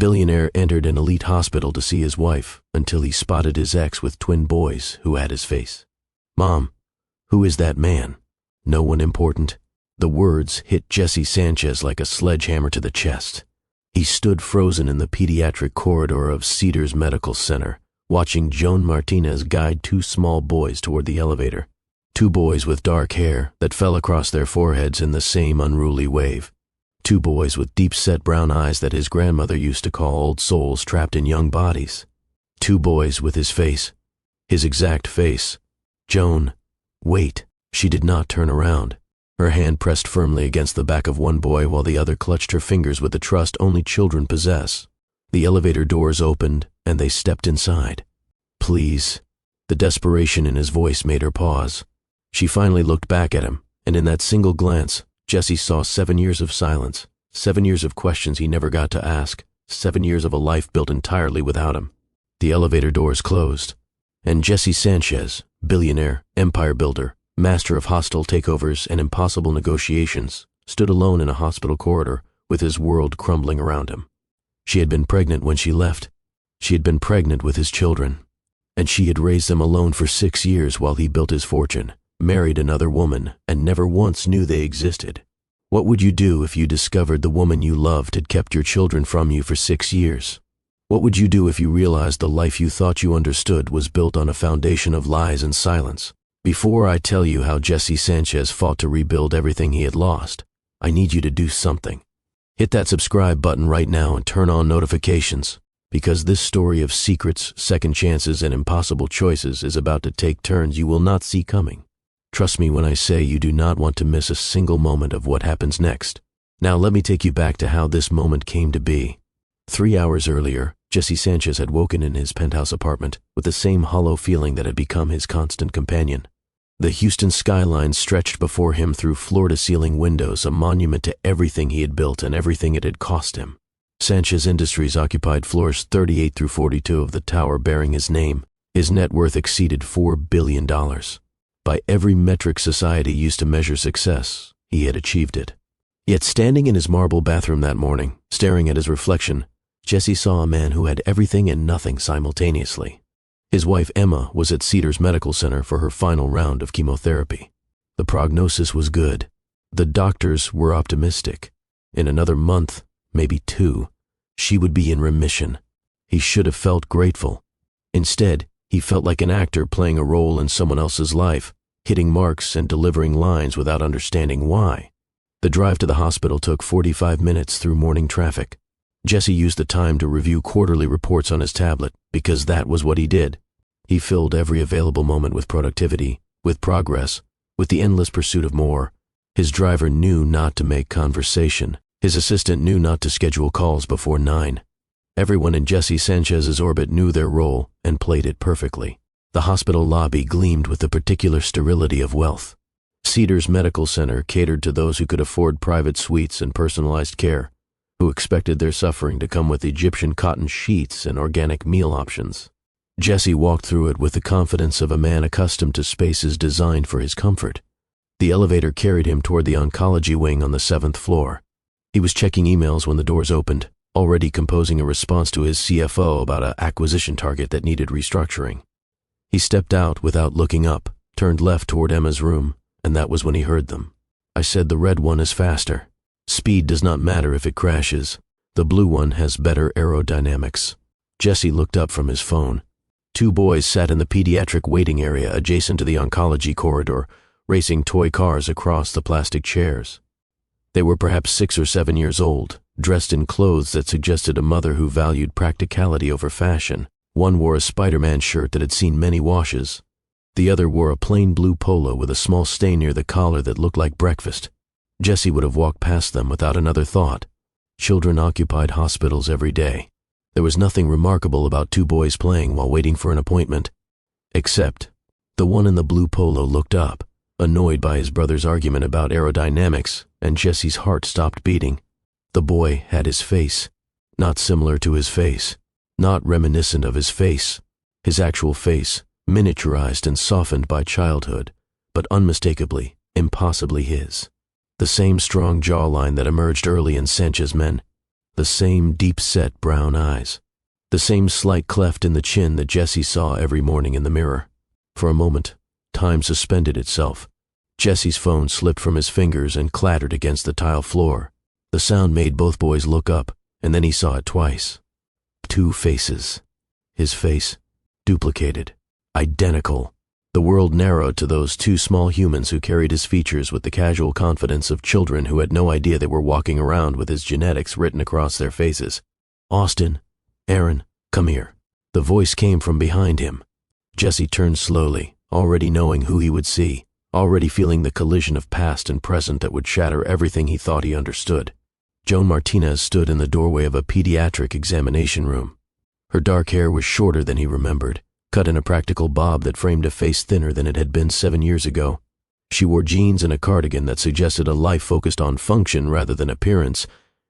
Billionaire entered an elite hospital to see his wife until he spotted his ex with twin boys who had his face. "Mom, who is that man?" "No one important." The words hit Jesse Sanchez like a sledgehammer to the chest. He stood frozen in the pediatric corridor of Cedars Medical Center, watching Joan Martinez guide two small boys toward the elevator. Two boys with dark hair that fell across their foreheads in the same unruly wave. Two boys with deep-set brown eyes that his grandmother used to call old souls trapped in young bodies. Two boys with his face. His exact face. Joan. Wait. She did not turn around. Her hand pressed firmly against the back of one boy while the other clutched her fingers with the trust only children possess. The elevator doors opened and they stepped inside. "Please." The desperation in his voice made her pause. She finally looked back at him, and in that single glance, Jesse saw 7 years of silence, 7 years of questions he never got to ask, 7 years of a life built entirely without him. The elevator doors closed, and Jesse Sanchez, billionaire, empire builder, master of hostile takeovers and impossible negotiations, stood alone in a hospital corridor with his world crumbling around him. She had been pregnant when she left. She had been pregnant with his children, and she had raised them alone for 6 years while he built his fortune, married another woman, and never once knew they existed. What would you do if you discovered the woman you loved had kept your children from you for 6 years? What would you do if you realized the life you thought you understood was built on a foundation of lies and silence? Before I tell you how Jesse Sanchez fought to rebuild everything he had lost, I need you to do something. Hit that subscribe button right now and turn on notifications, because this story of secrets, second chances, and impossible choices is about to take turns you will not see coming. Trust me when I say you do not want to miss a single moment of what happens next. Now let me take you back to how this moment came to be. 3 hours earlier, Jesse Sanchez had woken in his penthouse apartment with the same hollow feeling that had become his constant companion. The Houston skyline stretched before him through floor-to-ceiling windows, a monument to everything he had built and everything it had cost him. Sanchez Industries occupied floors 38 through 42 of the tower bearing his name. His net worth exceeded $4 billion. By every metric society used to measure success, he had achieved it. Yet standing in his marble bathroom that morning, staring at his reflection, Jesse saw a man who had everything and nothing simultaneously. His wife Emma was at Cedars Medical Center for her final round of chemotherapy. The prognosis was good. The doctors were optimistic. In another month, maybe 2, she would be in remission. He should have felt grateful. Instead, he felt like an actor playing a role in someone else's life, hitting marks and delivering lines without understanding why. The drive to the hospital took 45 minutes through morning traffic. Jesse used the time to review quarterly reports on his tablet because that was what he did. He filled every available moment with productivity, with progress, with the endless pursuit of more. His driver knew not to make conversation. His assistant knew not to schedule calls before 9. Everyone in Jesse Sanchez's orbit knew their role and played it perfectly. The hospital lobby gleamed with the particular sterility of wealth. Cedars Medical Center catered to those who could afford private suites and personalized care, who expected their suffering to come with Egyptian cotton sheets and organic meal options. Jesse walked through it with the confidence of a man accustomed to spaces designed for his comfort. The elevator carried him toward the oncology wing on the 7th floor. He was checking emails when the doors opened, already composing a response to his CFO about an acquisition target that needed restructuring. He stepped out without looking up, turned left toward Emma's room, and that was when he heard them. "I said the red one is faster. Speed does not matter if it crashes. The blue one has better aerodynamics." Jesse looked up from his phone. 2 boys sat in the pediatric waiting area adjacent to the oncology corridor, racing toy cars across the plastic chairs. They were perhaps 6 or 7 years old, dressed in clothes that suggested a mother who valued practicality over fashion. One wore a Spider-Man shirt that had seen many washes. The other wore a plain blue polo with a small stain near the collar that looked like breakfast. Jesse would have walked past them without another thought. Children occupied hospitals every day. There was nothing remarkable about 2 boys playing while waiting for an appointment. Except, the one in the blue polo looked up, annoyed by his brother's argument about aerodynamics, and Jesse's heart stopped beating. The boy had his face, not similar to his face, not reminiscent of his face. His actual face, miniaturized and softened by childhood, but unmistakably, impossibly his. The same strong jawline that emerged early in Sanchez's men. the same deep-set brown eyes, the same slight cleft in the chin that Jesse saw every morning in the mirror. For a moment, time suspended itself. Jesse's phone slipped from his fingers and clattered against the tile floor. The sound made both boys look up, and then he saw it twice. Two faces. His face, duplicated, identical. The world narrowed to those two small humans who carried his features with the casual confidence of children who had no idea they were walking around with his genetics written across their faces. "Austin, Aaron, come here." The voice came from behind him. Jesse turned slowly, already knowing who he would see, already feeling the collision of past and present that would shatter everything he thought he understood. Joan Martinez stood in the doorway of a pediatric examination room. Her dark hair was shorter than he remembered, cut in a practical bob that framed a face thinner than it had been 7 years ago. She wore jeans and a cardigan that suggested a life focused on function rather than appearance,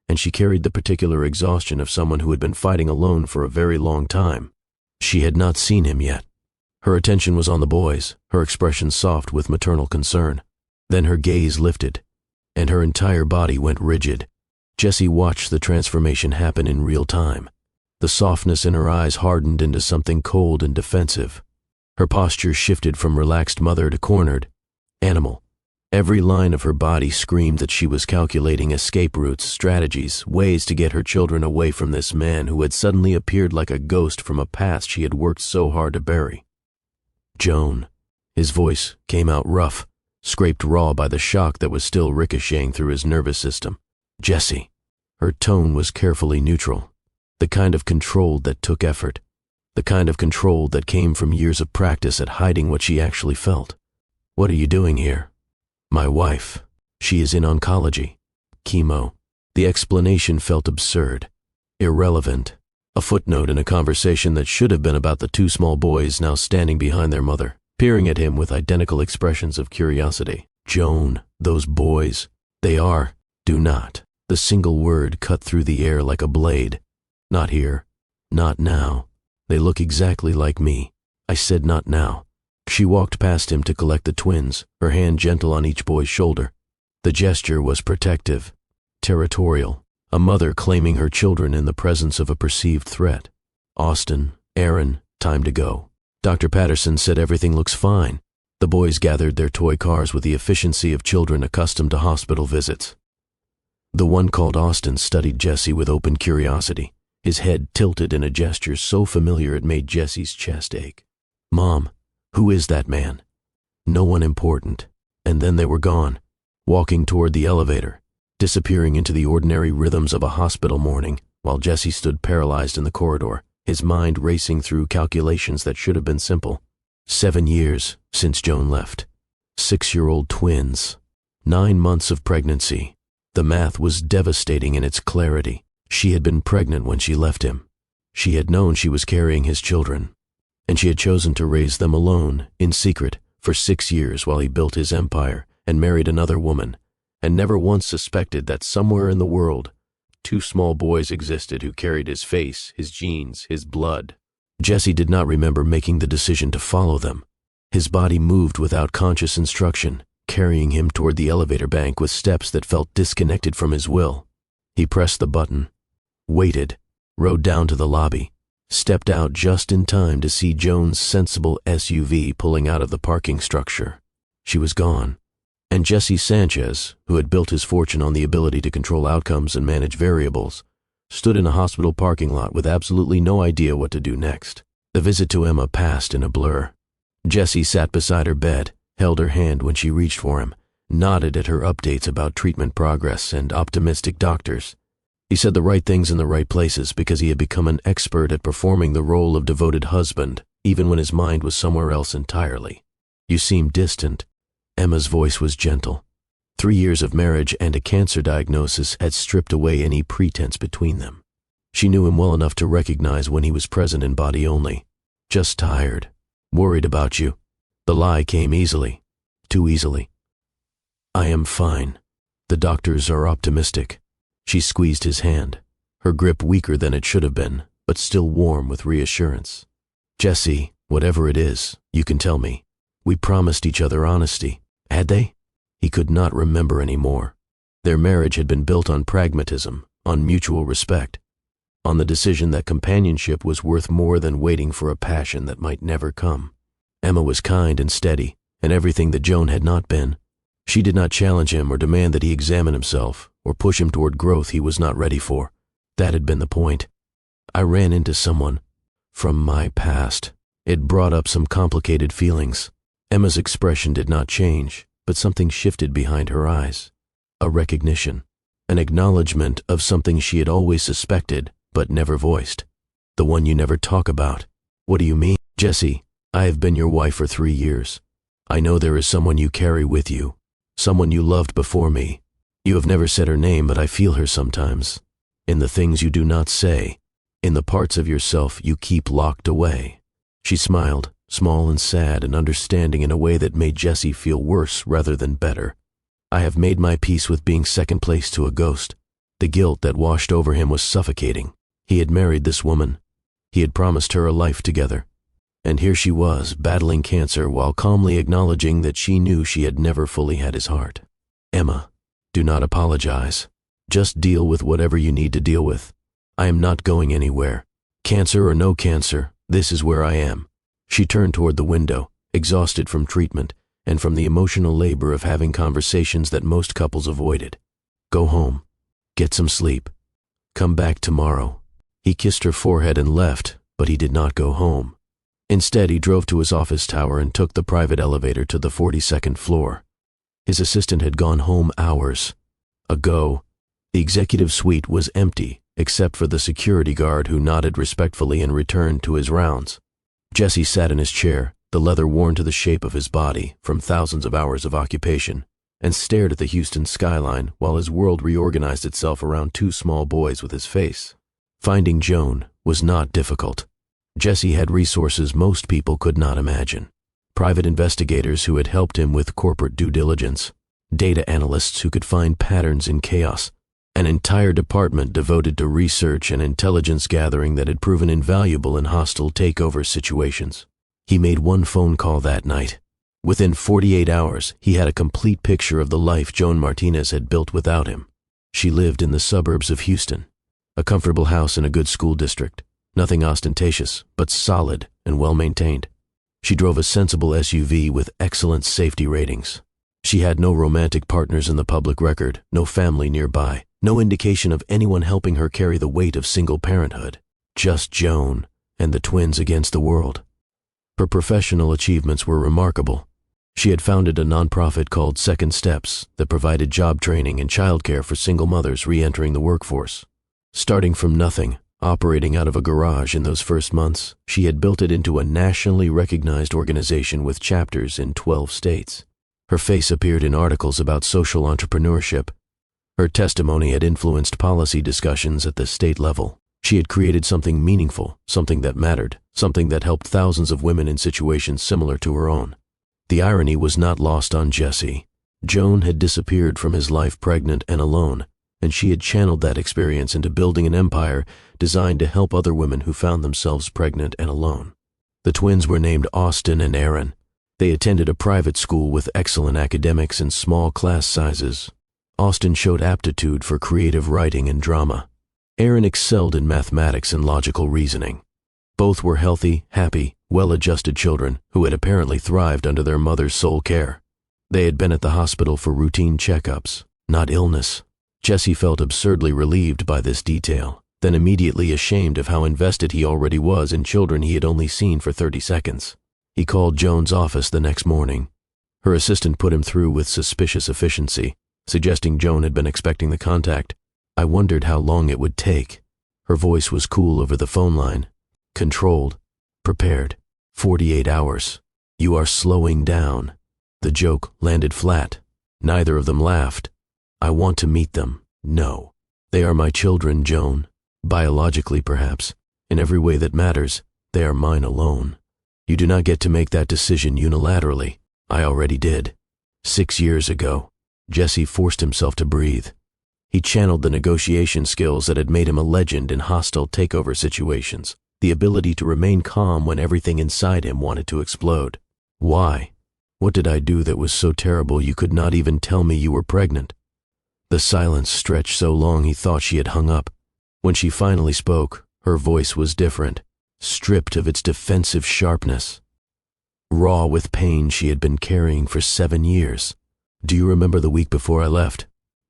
and she carried the particular exhaustion of someone who had been fighting alone for a very long time. She had not seen him yet. Her attention was on the boys, her expression soft with maternal concern. Then her gaze lifted, and her entire body went rigid. Jesse watched the transformation happen in real time. The softness in her eyes hardened into something cold and defensive. Her posture shifted from relaxed mother to cornered animal. Every line of her body screamed that she was calculating escape routes, strategies, ways to get her children away from this man who had suddenly appeared like a ghost from a past she had worked so hard to bury. "Joan." His voice came out rough, scraped raw by the shock that was still ricocheting through his nervous system. "Jesse." Her tone was carefully neutral. The kind of control that took effort. The kind of control that came from years of practice at hiding what she actually felt. "What are you doing here?" "My wife. She is in oncology. Chemo." The explanation felt absurd, irrelevant, a footnote in a conversation that should have been about the two small boys now standing behind their mother, peering at him with identical expressions of curiosity. "Joan, those boys, they are, do not." The single word cut through the air like a blade. "Not here. Not now. They look exactly like me." I said not now. She walked past him to collect the twins, her hand gentle on each boy's shoulder. The gesture was protective, territorial, a mother claiming her children in the presence of a perceived threat. "Austin, Aaron, time to go. Dr. Patterson said everything looks fine." The boys gathered their toy cars with the efficiency of children accustomed to hospital visits. The one called Austin studied Jesse with open curiosity, his head tilted in a gesture so familiar it made Jesse's chest ache. "Mom, who is that man?" "No one important." And then they were gone, walking toward the elevator, disappearing into the ordinary rhythms of a hospital morning, while Jesse stood paralyzed in the corridor, his mind racing through calculations that should have been simple. 7 years since Joan left. 6-year-old twins. 9 months of pregnancy. The math was devastating in its clarity. She had been pregnant when she left him. She had known she was carrying his children, and she had chosen to raise them alone, in secret, for 6 years while he built his empire and married another woman, and never once suspected that somewhere in the world, 2 small boys existed who carried his face, his genes, his blood. Jesse did not remember making the decision to follow them. His body moved without conscious instruction, carrying him toward the elevator bank with steps that felt disconnected from his will. He pressed the button, waited, rode down to the lobby, stepped out just in time to see Joan's sensible SUV pulling out of the parking structure. She was gone, and Jesse Sanchez, who had built his fortune on the ability to control outcomes and manage variables, stood in a hospital parking lot with absolutely no idea what to do next. The visit to Emma passed in a blur. Jesse sat beside her bed, held her hand when she reached for him, nodded at her updates about treatment progress and optimistic doctors. He said the right things in the right places because he had become an expert at performing the role of devoted husband, even when his mind was somewhere else entirely. "You seem distant." Emma's voice was gentle. 3 years of marriage and a cancer diagnosis had stripped away any pretense between them. She knew him well enough to recognize when he was present in body only. "Just tired. Worried about you." The lie came easily. Too easily. "I am fine. The doctors are optimistic." She squeezed his hand, her grip weaker than it should have been, but still warm with reassurance. "Jesse, whatever it is, you can tell me. We promised each other honesty. Had they?" He could not remember anymore. Their marriage had been built on pragmatism, on mutual respect, on the decision that companionship was worth more than waiting for a passion that might never come. Emma was kind and steady, and everything that Joan had not been. She did not challenge him or demand that he examine himself, or push him toward growth he was not ready for. That had been the point. I ran into someone from my past. It brought up some complicated feelings. Emma's expression did not change, but something shifted behind her eyes. A recognition, an acknowledgement of something she had always suspected, but never voiced. The one you never talk about. What do you mean? Jessie, I have been your wife for 3 years. I know there is someone you carry with you, someone you loved before me. You have never said her name, but I feel her sometimes. In the things you do not say, in the parts of yourself you keep locked away. She smiled, small and sad and understanding in a way that made Jessie feel worse rather than better. I have made my peace with being second place to a ghost. The guilt that washed over him was suffocating. He had married this woman. He had promised her a life together. And here she was, battling cancer while calmly acknowledging that she knew she had never fully had his heart. Emma, do not apologize. Just deal with whatever you need to deal with. I am not going anywhere. Cancer or no cancer, this is where I am. She turned toward the window, exhausted from treatment and from the emotional labor of having conversations that most couples avoided. Go home. Get some sleep. Come back tomorrow. He kissed her forehead and left, but he did not go home. Instead, he drove to his office tower and took the private elevator to the 42nd floor. His assistant had gone home hours ago. The executive suite was empty, except for the security guard who nodded respectfully and returned to his rounds. Jesse sat in his chair, the leather worn to the shape of his body from thousands of hours of occupation, and stared at the Houston skyline while his world reorganized itself around 2 small boys with his face. Finding Joan was not difficult. Jesse had resources most people could not imagine. Private investigators who had helped him with corporate due diligence, data analysts who could find patterns in chaos, an entire department devoted to research and intelligence gathering that had proven invaluable in hostile takeover situations. He made one phone call that night. Within 48 hours, he had a complete picture of the life Joan Martinez had built without him. She lived in the suburbs of Houston, a comfortable house in a good school district, nothing ostentatious, but solid and well-maintained. She drove a sensible SUV with excellent safety ratings. She had no romantic partners in the public record, no family nearby, no indication of anyone helping her carry the weight of single parenthood. Just Joan and the twins against the world. Her professional achievements were remarkable. She had founded a nonprofit called Second Steps that provided job training and childcare for single mothers re-entering the workforce. Starting from nothing, operating out of a garage in those first months, she had built it into a nationally recognized organization with chapters in 12 states. Her face appeared in articles about social entrepreneurship. Her testimony had influenced policy discussions at the state level. She had created something meaningful, something that mattered, something that helped thousands of women in situations similar to her own. The irony was not lost on Jesse. Joan had disappeared from his life pregnant and alone, and she had channeled that experience into building an empire designed to help other women who found themselves pregnant and alone. The twins were named Austin and Aaron. They attended a private school with excellent academics and small class sizes. Austin showed aptitude for creative writing and drama. Aaron excelled in mathematics and logical reasoning. Both were healthy, happy, well-adjusted children who had apparently thrived under their mother's sole care. They had been at the hospital for routine checkups, not illness. Jesse felt absurdly relieved by this detail, then immediately ashamed of how invested he already was in children he had only seen for 30 seconds. He called Joan's office the next morning. Her assistant put him through with suspicious efficiency, suggesting Joan had been expecting the contact. I wondered how long it would take. Her voice was cool over the phone line. Controlled. Prepared. 48 hours. You are slowing down. The joke landed flat. Neither of them laughed. I want to meet them. No. They are my children, Joan. Biologically, perhaps. In every way that matters, they are mine alone. You do not get to make that decision unilaterally. I already did. 6 years ago. Jesse forced himself to breathe. He channeled the negotiation skills that had made him a legend in hostile takeover situations, the ability to remain calm when everything inside him wanted to explode. Why? What did I do that was so terrible you could not even tell me you were pregnant? The silence stretched so long he thought she had hung up. When she finally spoke, her voice was different, stripped of its defensive sharpness. Raw with pain she had been carrying for 7 years. Do you remember the week before I left?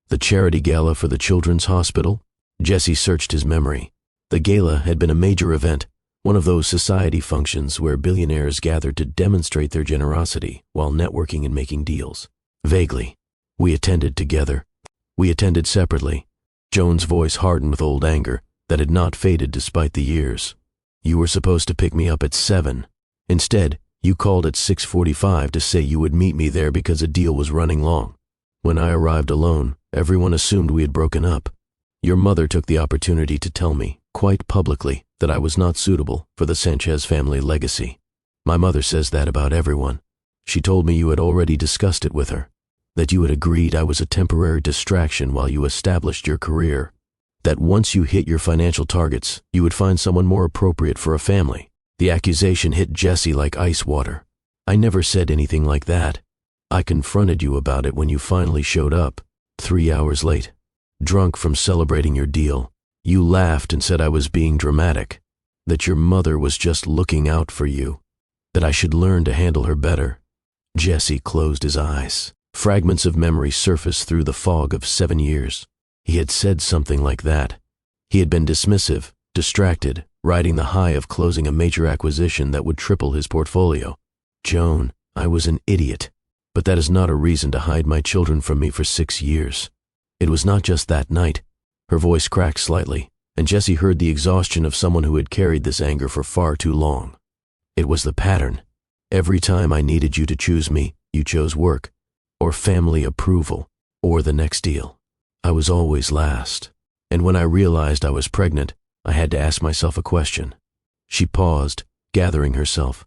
The charity gala for the children's hospital? Jesse searched his memory. The gala had been a major event, one of those society functions where billionaires gathered to demonstrate their generosity while networking and making deals. Vaguely. We attended together. We attended separately. Joan's voice hardened with old anger that had not faded despite the years. You were supposed to pick me up at 7. Instead, you called at 6:45 to say you would meet me there because a deal was running long. When I arrived alone, everyone assumed we had broken up. Your mother took the opportunity to tell me, quite publicly, that I was not suitable for the Sanchez family legacy. My mother says that about everyone. She told me you had already discussed it with her, that you had agreed I was a temporary distraction while you established your career, that once you hit your financial targets, you would find someone more appropriate for a family. The accusation hit Jesse like ice water. I never said anything like that. I confronted you about it when you finally showed up, 3 hours late. Drunk from celebrating your deal, you laughed and said I was being dramatic, that your mother was just looking out for you, that I should learn to handle her better. Jesse closed his eyes. Fragments of memory surfaced through the fog of 7 years. He had said something like that. He had been dismissive, distracted, riding the high of closing a major acquisition that would triple his portfolio. Joan, I was an idiot, but that is not a reason to hide my children from me for 6 years. It was not just that night. Her voice cracked slightly, and Jesse heard the exhaustion of someone who had carried this anger for far too long. It was the pattern. Every time I needed you to choose me, you chose work, or family approval, or the next deal. I was always last, and when I realized I was pregnant, I had to ask myself a question. She paused, gathering herself.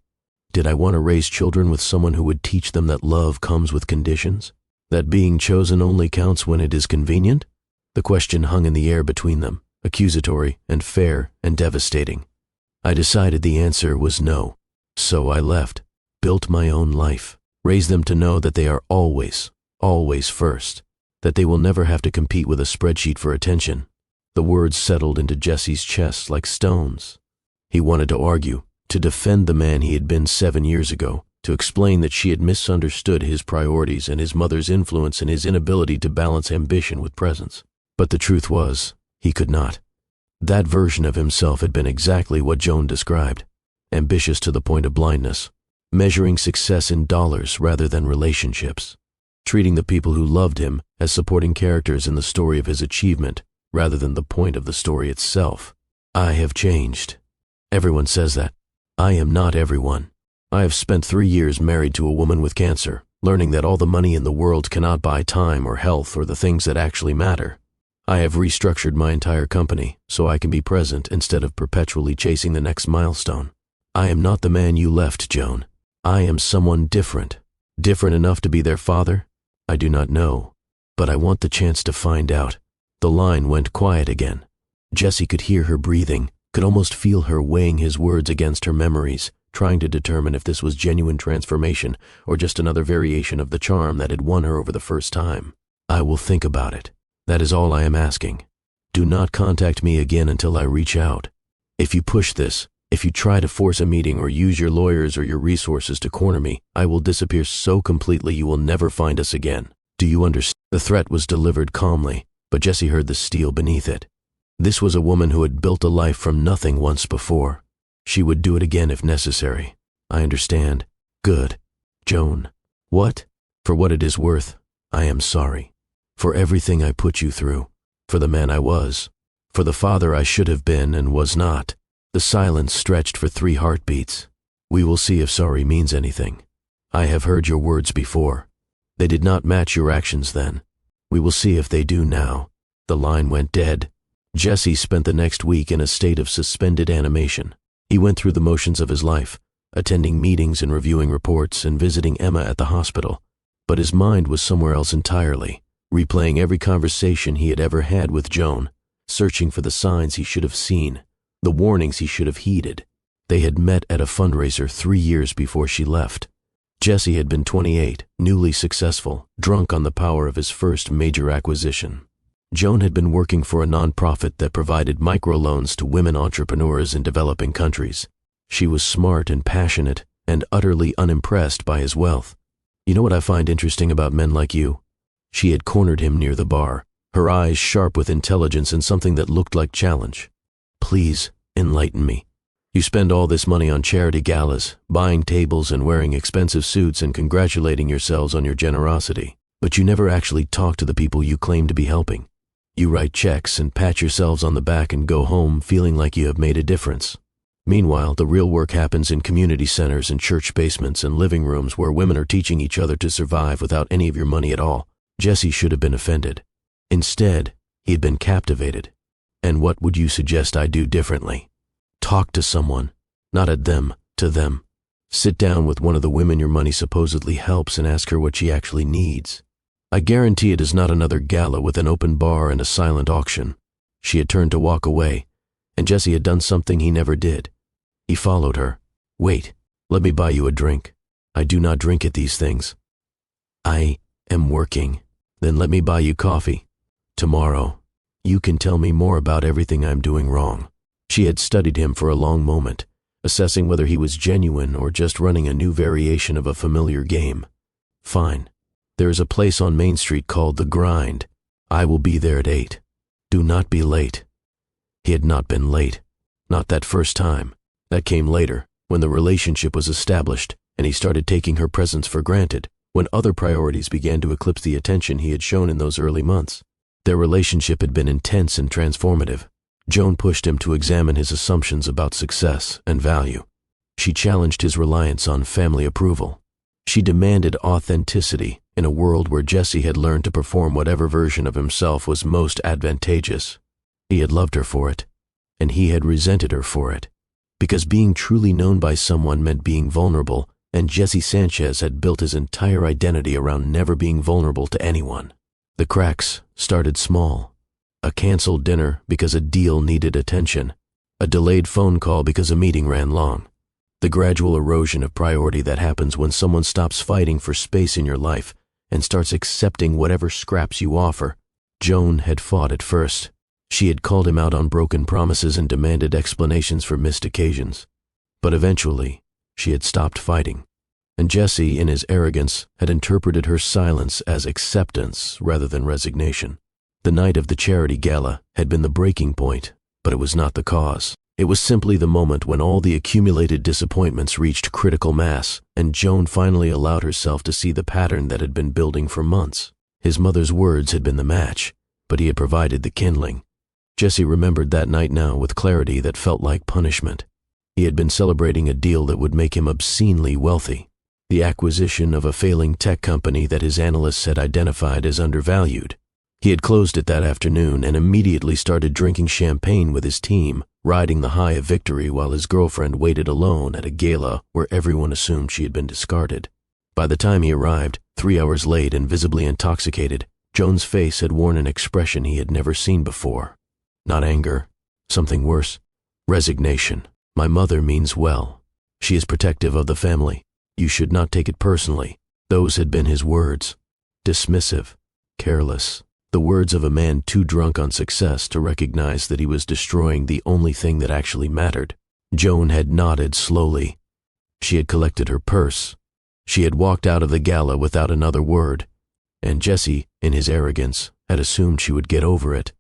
Did I want to raise children with someone who would teach them that love comes with conditions? That being chosen only counts when it is convenient? The question hung in the air between them, accusatory and fair and devastating. I decided the answer was no. So I left, built my own life, raised them to know that they are always, always first, that they will never have to compete with a spreadsheet for attention. The words settled into Jesse's chest like stones. He wanted to argue, to defend the man he had been 7 years ago, to explain that she had misunderstood his priorities and his mother's influence and his inability to balance ambition with presence. But the truth was, he could not. That version of himself had been exactly what Joan described, ambitious to the point of blindness, measuring success in dollars rather than relationships, treating the people who loved him as supporting characters in the story of his achievement rather than the point of the story itself. I have changed. Everyone says that. I am not everyone. I have spent 3 years married to a woman with cancer, learning that all the money in the world cannot buy time or health or the things that actually matter. I have restructured my entire company so I can be present instead of perpetually chasing the next milestone. I am not the man you left, Joan. I am someone different. Different enough to be their father? I do not know, but I want the chance to find out. The line went quiet again. Jesse could hear her breathing, could almost feel her weighing his words against her memories, trying to determine if this was genuine transformation or just another variation of the charm that had won her over the first time. I will think about it. That is all I am asking. Do not contact me again until I reach out. If you push this, if you try to force a meeting or use your lawyers or your resources to corner me, I will disappear so completely you will never find us again. Do you understand? The threat was delivered calmly, but Jesse heard the steel beneath it. This was a woman who had built a life from nothing once before. She would do it again if necessary. I understand. Good. Joan. What? For what it is worth, I am sorry. For everything I put you through. For the man I was. For the father I should have been and was not. The silence stretched for 3 heartbeats. We will see if sorry means anything. I have heard your words before. They did not match your actions then. We will see if they do now. The line went dead. Jesse spent the next week in a state of suspended animation. He went through the motions of his life, attending meetings and reviewing reports and visiting Emma at the hospital. But his mind was somewhere else entirely, replaying every conversation he had ever had with Joan, searching for the signs he should have seen, the warnings he should have heeded. They had met at a fundraiser 3 years before she left. Jesse had been 28, newly successful, drunk on the power of his first major acquisition. Joan had been working for a nonprofit that provided microloans to women entrepreneurs in developing countries. She was smart and passionate and utterly unimpressed by his wealth. "You know what I find interesting about men like you?" She had cornered him near the bar, her eyes sharp with intelligence and something that looked like challenge. "Please, enlighten me. You spend all this money on charity galas, buying tables and wearing expensive suits and congratulating yourselves on your generosity, but you never actually talk to the people you claim to be helping. You write checks and pat yourselves on the back and go home feeling like you have made a difference. Meanwhile, the real work happens in community centers and church basements and living rooms where women are teaching each other to survive without any of your money at all." Jesse should have been offended. Instead, he had been captivated. "And what would you suggest I do differently?" "Talk to someone, not at them, to them. Sit down with one of the women your money supposedly helps and ask her what she actually needs. I guarantee it is not another gala with an open bar and a silent auction." She had turned to walk away, and Jesse had done something he never did. He followed her. "Wait, let me buy you a drink. I do not drink at these things." "I am working." "Then let me buy you coffee. Tomorrow, you can tell me more about everything I'm doing wrong." She had studied him for a long moment, assessing whether he was genuine or just running a new variation of a familiar game. "Fine. There is a place on Main Street called The Grind. I will be there at 8. Do not be late." He had not been late. Not that first time. That came later, when the relationship was established and he started taking her presence for granted, when other priorities began to eclipse the attention he had shown in those early months. Their relationship had been intense and transformative. Joan pushed him to examine his assumptions about success and value. She challenged his reliance on family approval. She demanded authenticity in a world where Jesse had learned to perform whatever version of himself was most advantageous. He had loved her for it, and he had resented her for it, because being truly known by someone meant being vulnerable, and Jesse Sanchez had built his entire identity around never being vulnerable to anyone. The cracks started small. A canceled dinner because a deal needed attention. A delayed phone call because a meeting ran long. The gradual erosion of priority that happens when someone stops fighting for space in your life and starts accepting whatever scraps you offer. Joan had fought at first. She had called him out on broken promises and demanded explanations for missed occasions. But eventually, she had stopped fighting. And Jesse, in his arrogance, had interpreted her silence as acceptance rather than resignation. The night of the charity gala had been the breaking point, but it was not the cause. It was simply the moment when all the accumulated disappointments reached critical mass, and Joan finally allowed herself to see the pattern that had been building for months. His mother's words had been the match, but he had provided the kindling. Jesse remembered that night now with clarity that felt like punishment. He had been celebrating a deal that would make him obscenely wealthy. The acquisition of a failing tech company that his analysts had identified as undervalued. He had closed it that afternoon and immediately started drinking champagne with his team, riding the high of victory while his girlfriend waited alone at a gala where everyone assumed she had been discarded. By the time he arrived, 3 hours late and visibly intoxicated, Joan's face had worn an expression he had never seen before. Not anger, something worse. Resignation. "My mother means well. She is protective of the family. You should not take it personally." Those had been his words. Dismissive, careless. The words of a man too drunk on success to recognize that he was destroying the only thing that actually mattered. Joan had nodded slowly. She had collected her purse. She had walked out of the gala without another word, and Jesse, in his arrogance, had assumed she would get over it.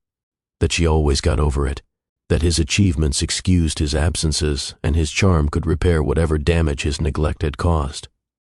That she always got over it. That his achievements excused his absences and his charm could repair whatever damage his neglect had caused.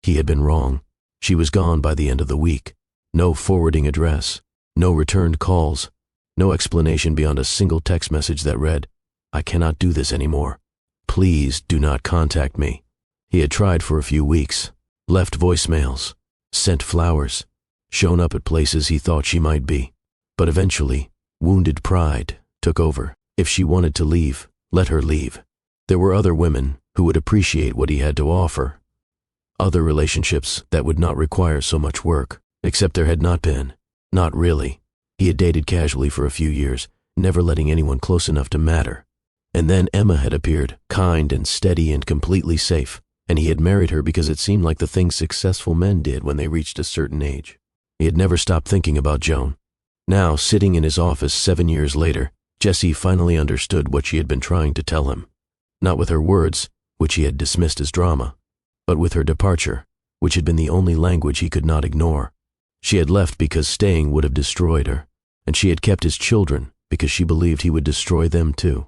He had been wrong. She was gone by the end of the week. No forwarding address. No returned calls. No explanation beyond a single text message that read, "I cannot do this anymore. Please do not contact me." He had tried for a few weeks, left voicemails, sent flowers, shown up at places he thought she might be. But eventually, wounded pride took over. If she wanted to leave, let her leave. There were other women who would appreciate what he had to offer. Other relationships that would not require so much work, except there had not been. Not really. He had dated casually for a few years, never letting anyone close enough to matter. And then Emma had appeared, kind and steady and completely safe. and he had married her because it seemed like the things successful men did when they reached a certain age. He had never stopped thinking about Joan. Now, sitting in his office 7 years later, Jesse finally understood what she had been trying to tell him. Not with her words, which he had dismissed as drama, but with her departure, which had been the only language he could not ignore. She had left because staying would have destroyed her, and she had kept his children because she believed he would destroy them too.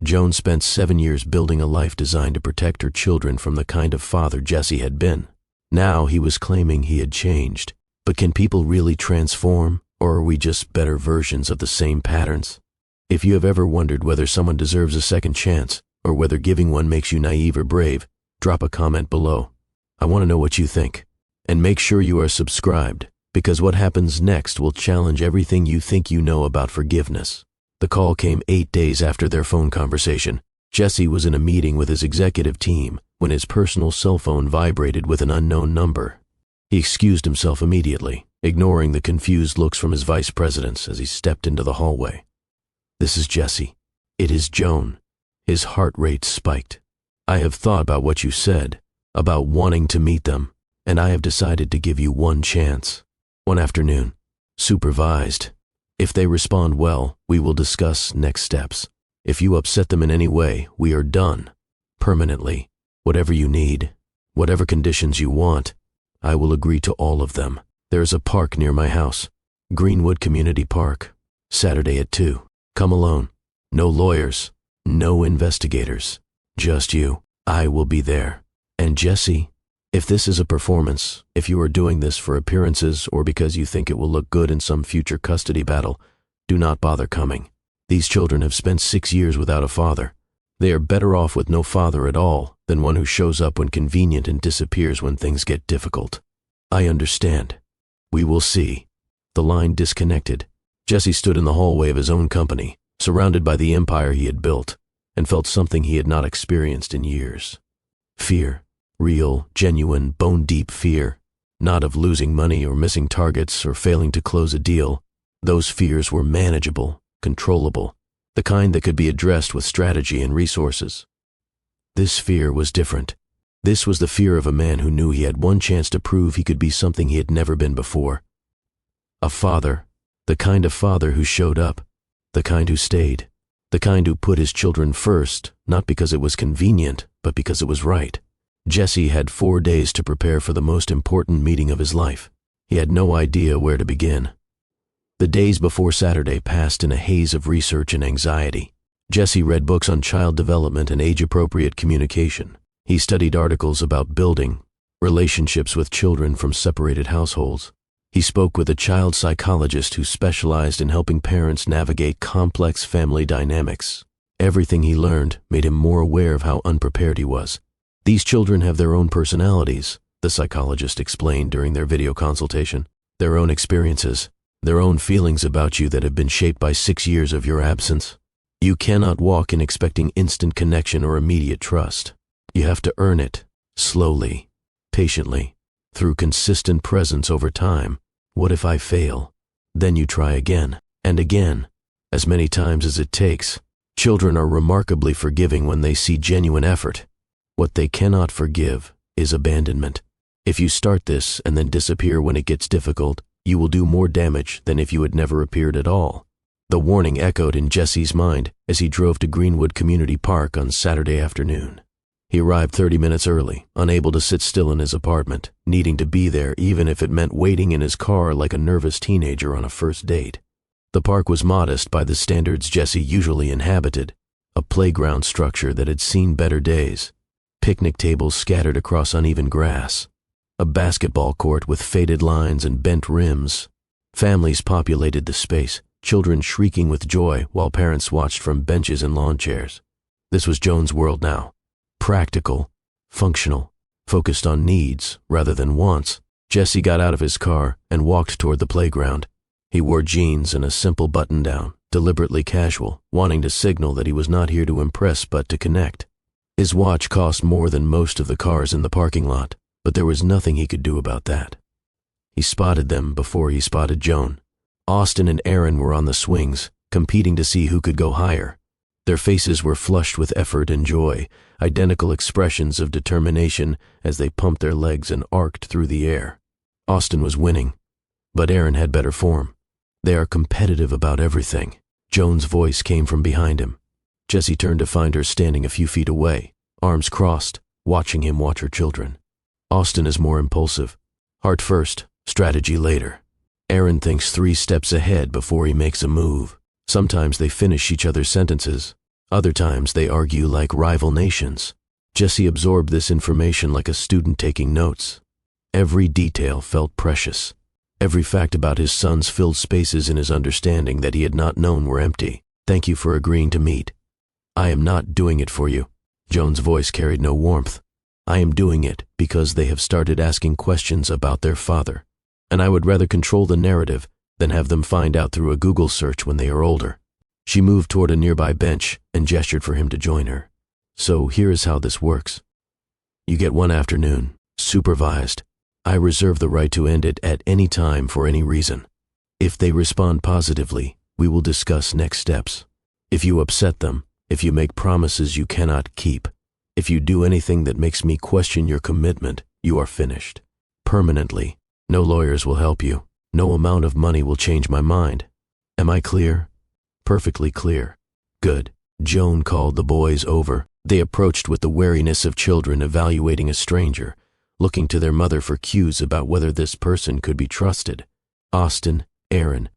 Joan spent 7 years building a life designed to protect her children from the kind of father Jesse had been. Now he was claiming he had changed. But can people really transform, or are we just better versions of the same patterns? If you have ever wondered whether someone deserves a second chance, or whether giving one makes you naive or brave, drop a comment below. I want to know what you think. And make sure you are subscribed, because what happens next will challenge everything you think you know about forgiveness. The call came 8 days after their phone conversation. Jesse was in a meeting with his executive team when his personal cell phone vibrated with an unknown number. He excused himself immediately, ignoring the confused looks from his vice presidents as he stepped into the hallway. "This is Jesse. It is Joan." His heart rate spiked. "I have thought about what you said, about wanting to meet them, and I have decided to give you one chance. One afternoon. Supervised. If they respond well, we will discuss next steps. If you upset them in any way, we are done. Permanently. Whatever you need, whatever conditions you want, I will agree to all of them. There is a park near my house. Greenwood Community Park. Saturday at 2. Come alone. No lawyers. No investigators. Just you. I will be there. And Jesse, if this is a performance, if you are doing this for appearances or because you think it will look good in some future custody battle, do not bother coming. These children have spent 6 years without a father. They are better off with no father at all than one who shows up when convenient and disappears when things get difficult. I understand. We will see." The line disconnected. Jesse stood in the hallway of his own company, surrounded by the empire he had built, and felt something he had not experienced in years. Fear. Real, genuine, bone-deep fear. Not of losing money or missing targets or failing to close a deal. Those fears were manageable, controllable, the kind that could be addressed with strategy and resources. This fear was different. This was the fear of a man who knew he had one chance to prove he could be something he had never been before. A father, the kind of father who showed up, the kind who stayed, the kind who put his children first, not because it was convenient, but because it was right. Jesse had 4 days to prepare for the most important meeting of his life. He had no idea where to begin. The days before Saturday passed in a haze of research and anxiety. Jesse read books on child development and age-appropriate communication. He studied articles about building relationships with children from separated households. He spoke with a child psychologist who specialized in helping parents navigate complex family dynamics. Everything he learned made him more aware of how unprepared he was. "These children have their own personalities," the psychologist explained during their video consultation, "their own experiences, their own feelings about you that have been shaped by 6 years of your absence. You cannot walk in expecting instant connection or immediate trust. You have to earn it, slowly, patiently, through consistent presence over time. What if I fail? Then you try again, and again, as many times as it takes. Children are remarkably forgiving when they see genuine effort. What they cannot forgive is abandonment. If you start this and then disappear when it gets difficult, you will do more damage than if you had never appeared at all." The warning echoed in Jesse's mind as he drove to Greenwood Community Park on Saturday afternoon. He arrived 30 minutes early, unable to sit still in his apartment, needing to be there even if it meant waiting in his car like a nervous teenager on a first date. The park was modest by the standards Jesse usually inhabited, a playground structure that had seen better days, picnic tables scattered across uneven grass, a basketball court with faded lines and bent rims. Families populated the space, children shrieking with joy while parents watched from benches and lawn chairs. This was Joan's world now. Practical, functional, focused on needs rather than wants. Jesse got out of his car and walked toward the playground. He wore jeans and a simple button-down, deliberately casual, wanting to signal that he was not here to impress but to connect. His watch cost more than most of the cars in the parking lot, but there was nothing he could do about that. He spotted them before he spotted Joan. Austin and Aaron were on the swings, competing to see who could go higher. Their faces were flushed with effort and joy, identical expressions of determination as they pumped their legs and arced through the air. Austin was winning, but Aaron had better form. They are competitive about everything. Joan's voice came from behind him. Jessie turned to find her standing a few feet away, arms crossed, watching him watch her children. Austin is more impulsive. Heart first, strategy later. Aaron thinks 3 steps ahead before he makes a move. Sometimes they finish each other's sentences. Other times they argue like rival nations. Jessie absorbed this information like a student taking notes. Every detail felt precious. Every fact about his sons filled spaces in his understanding that he had not known were empty. Thank you for agreeing to meet. I am not doing it for you. Joan's voice carried no warmth. I am doing it because they have started asking questions about their father, and I would rather control the narrative than have them find out through a Google search when they are older. She moved toward a nearby bench and gestured for him to join her. So here is how this works. You get 1 afternoon, supervised. I reserve the right to end it at any time for any reason. If they respond positively, we will discuss next steps. If you upset them, if you make promises you cannot keep, if you do anything that makes me question your commitment, you are finished. Permanently. No lawyers will help you. No amount of money will change my mind. Am I clear? Perfectly clear. Good. Joan called the boys over. They approached with the wariness of children evaluating a stranger, looking to their mother for cues about whether this person could be trusted. Austin, Aaron,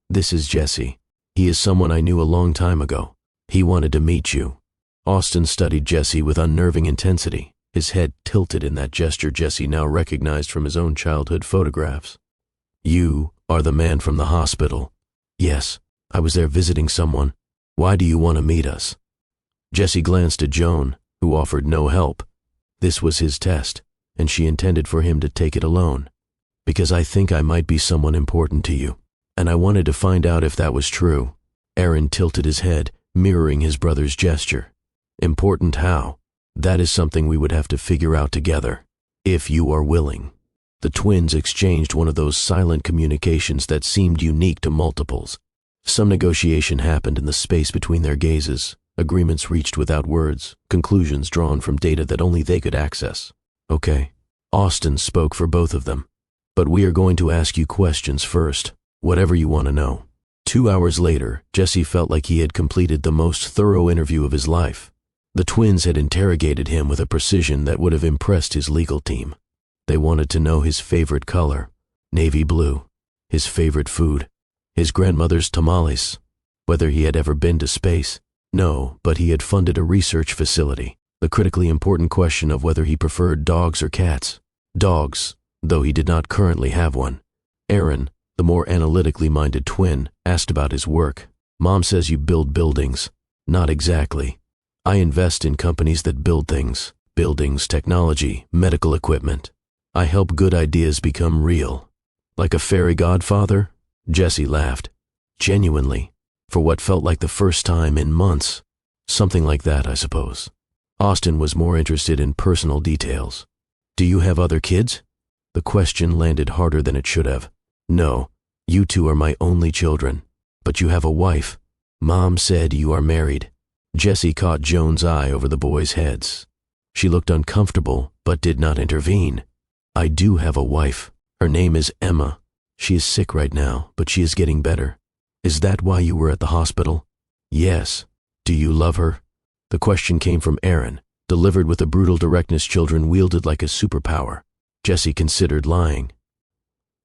this is Jesse. He is someone I knew a long time ago. He wanted to meet you. Austin studied Jesse with unnerving intensity, his head tilted in that gesture Jesse now recognized from his own childhood photographs. You are the man from the hospital. Yes, I was there visiting someone. Why do you want to meet us? Jesse glanced at Joan, who offered no help. This was his test, and she intended for him to take it alone. Because I think I might be someone important to you, and I wanted to find out if that was true. Aaron tilted his head, mirroring his brother's gesture. Important how? That is something we would have to figure out together, if you are willing. The twins exchanged one of those silent communications that seemed unique to multiples. Some negotiation happened in the space between their gazes, agreements reached without words, conclusions drawn from data that only they could access. Okay. Austin spoke for both of them. But we are going to ask you questions first, whatever you want to know. 2 hours later, Jesse felt like he had completed the most thorough interview of his life. The twins had interrogated him with a precision that would have impressed his legal team. They wanted to know his favorite color, navy blue, his favorite food, his grandmother's tamales, whether he had ever been to space. No, but he had funded a research facility. The critically important question of whether he preferred dogs or cats. Dogs, though he did not currently have one. Aaron, the more analytically minded twin, asked about his work. Mom says you build buildings. Not exactly. I invest in companies that build things. Buildings, technology, medical equipment. I help good ideas become real. Like a fairy godfather? Jesse laughed. Genuinely. For what felt like the first time in months. Something like that, I suppose. Austin was more interested in personal details. Do you have other kids? The question landed harder than it should have. No, you 2 are my only children. But you have a wife. Mom said you are married. Jesse caught Joan's eye over the boys' heads. She looked uncomfortable, but did not intervene. I do have a wife. Her name is Emma. She is sick right now, but she is getting better. Is that why you were at the hospital? Yes. Do you love her? The question came from Aaron, delivered with a brutal directness children wielded like a superpower. Jesse considered lying.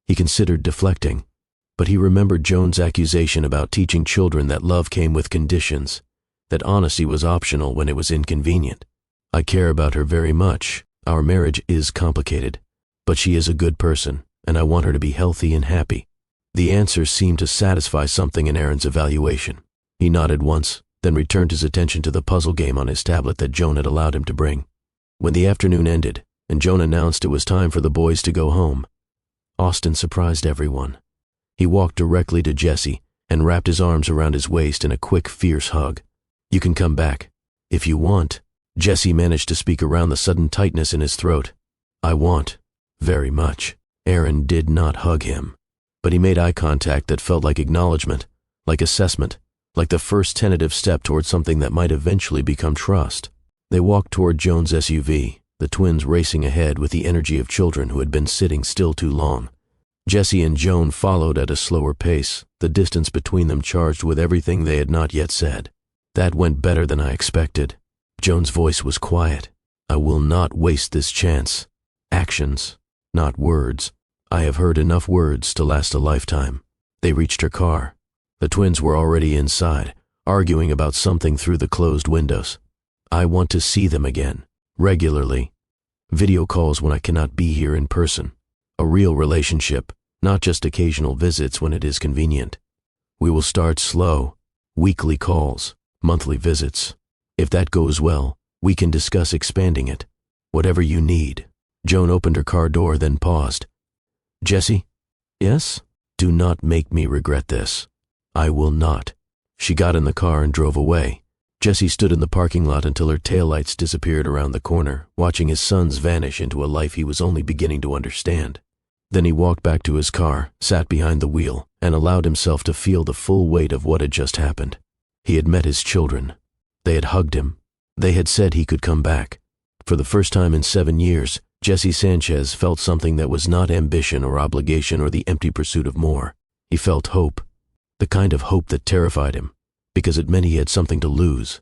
He considered deflecting, but he remembered Joan's accusation about teaching children that love came with conditions, that honesty was optional when it was inconvenient. I care about her very much. Our marriage is complicated, but she is a good person, and I want her to be healthy and happy. The answer seemed to satisfy something in Aaron's evaluation. He nodded once, then returned his attention to the puzzle game on his tablet that Joan had allowed him to bring. When the afternoon ended, and Joan announced it was time for the boys to go home, Austin surprised everyone. He walked directly to Jesse and wrapped his arms around his waist in a quick, fierce hug. You can come back. If you want. Jesse managed to speak around the sudden tightness in his throat. I want. Very much. Aaron did not hug him, but he made eye contact that felt like acknowledgement, like assessment, like the first tentative step toward something that might eventually become trust. They walked toward Joan's SUV, the twins racing ahead with the energy of children who had been sitting still too long. Jesse and Joan followed at a slower pace, the distance between them charged with everything they had not yet said. That went better than I expected. Joan's voice was quiet. I will not waste this chance. Actions, not words. I have heard enough words to last a lifetime. They reached her car. The twins were already inside, arguing about something through the closed windows. I want to see them again, regularly. Video calls when I cannot be here in person. A real relationship, not just occasional visits when it is convenient. We will start slow, weekly calls, monthly visits. If that goes well, we can discuss expanding it. Whatever you need. Joan opened her car door, then paused. Jesse? Yes? Do not make me regret this. I will not. She got in the car and drove away. Jesse stood in the parking lot until her taillights disappeared around the corner, watching his sons vanish into a life he was only beginning to understand. Then he walked back to his car, sat behind the wheel, and allowed himself to feel the full weight of what had just happened. He had met his children. They had hugged him. They had said he could come back. For the first time in 7 years, Jesse Sanchez felt something that was not ambition or obligation or the empty pursuit of more. He felt hope. The kind of hope that terrified him, because it meant he had something to lose.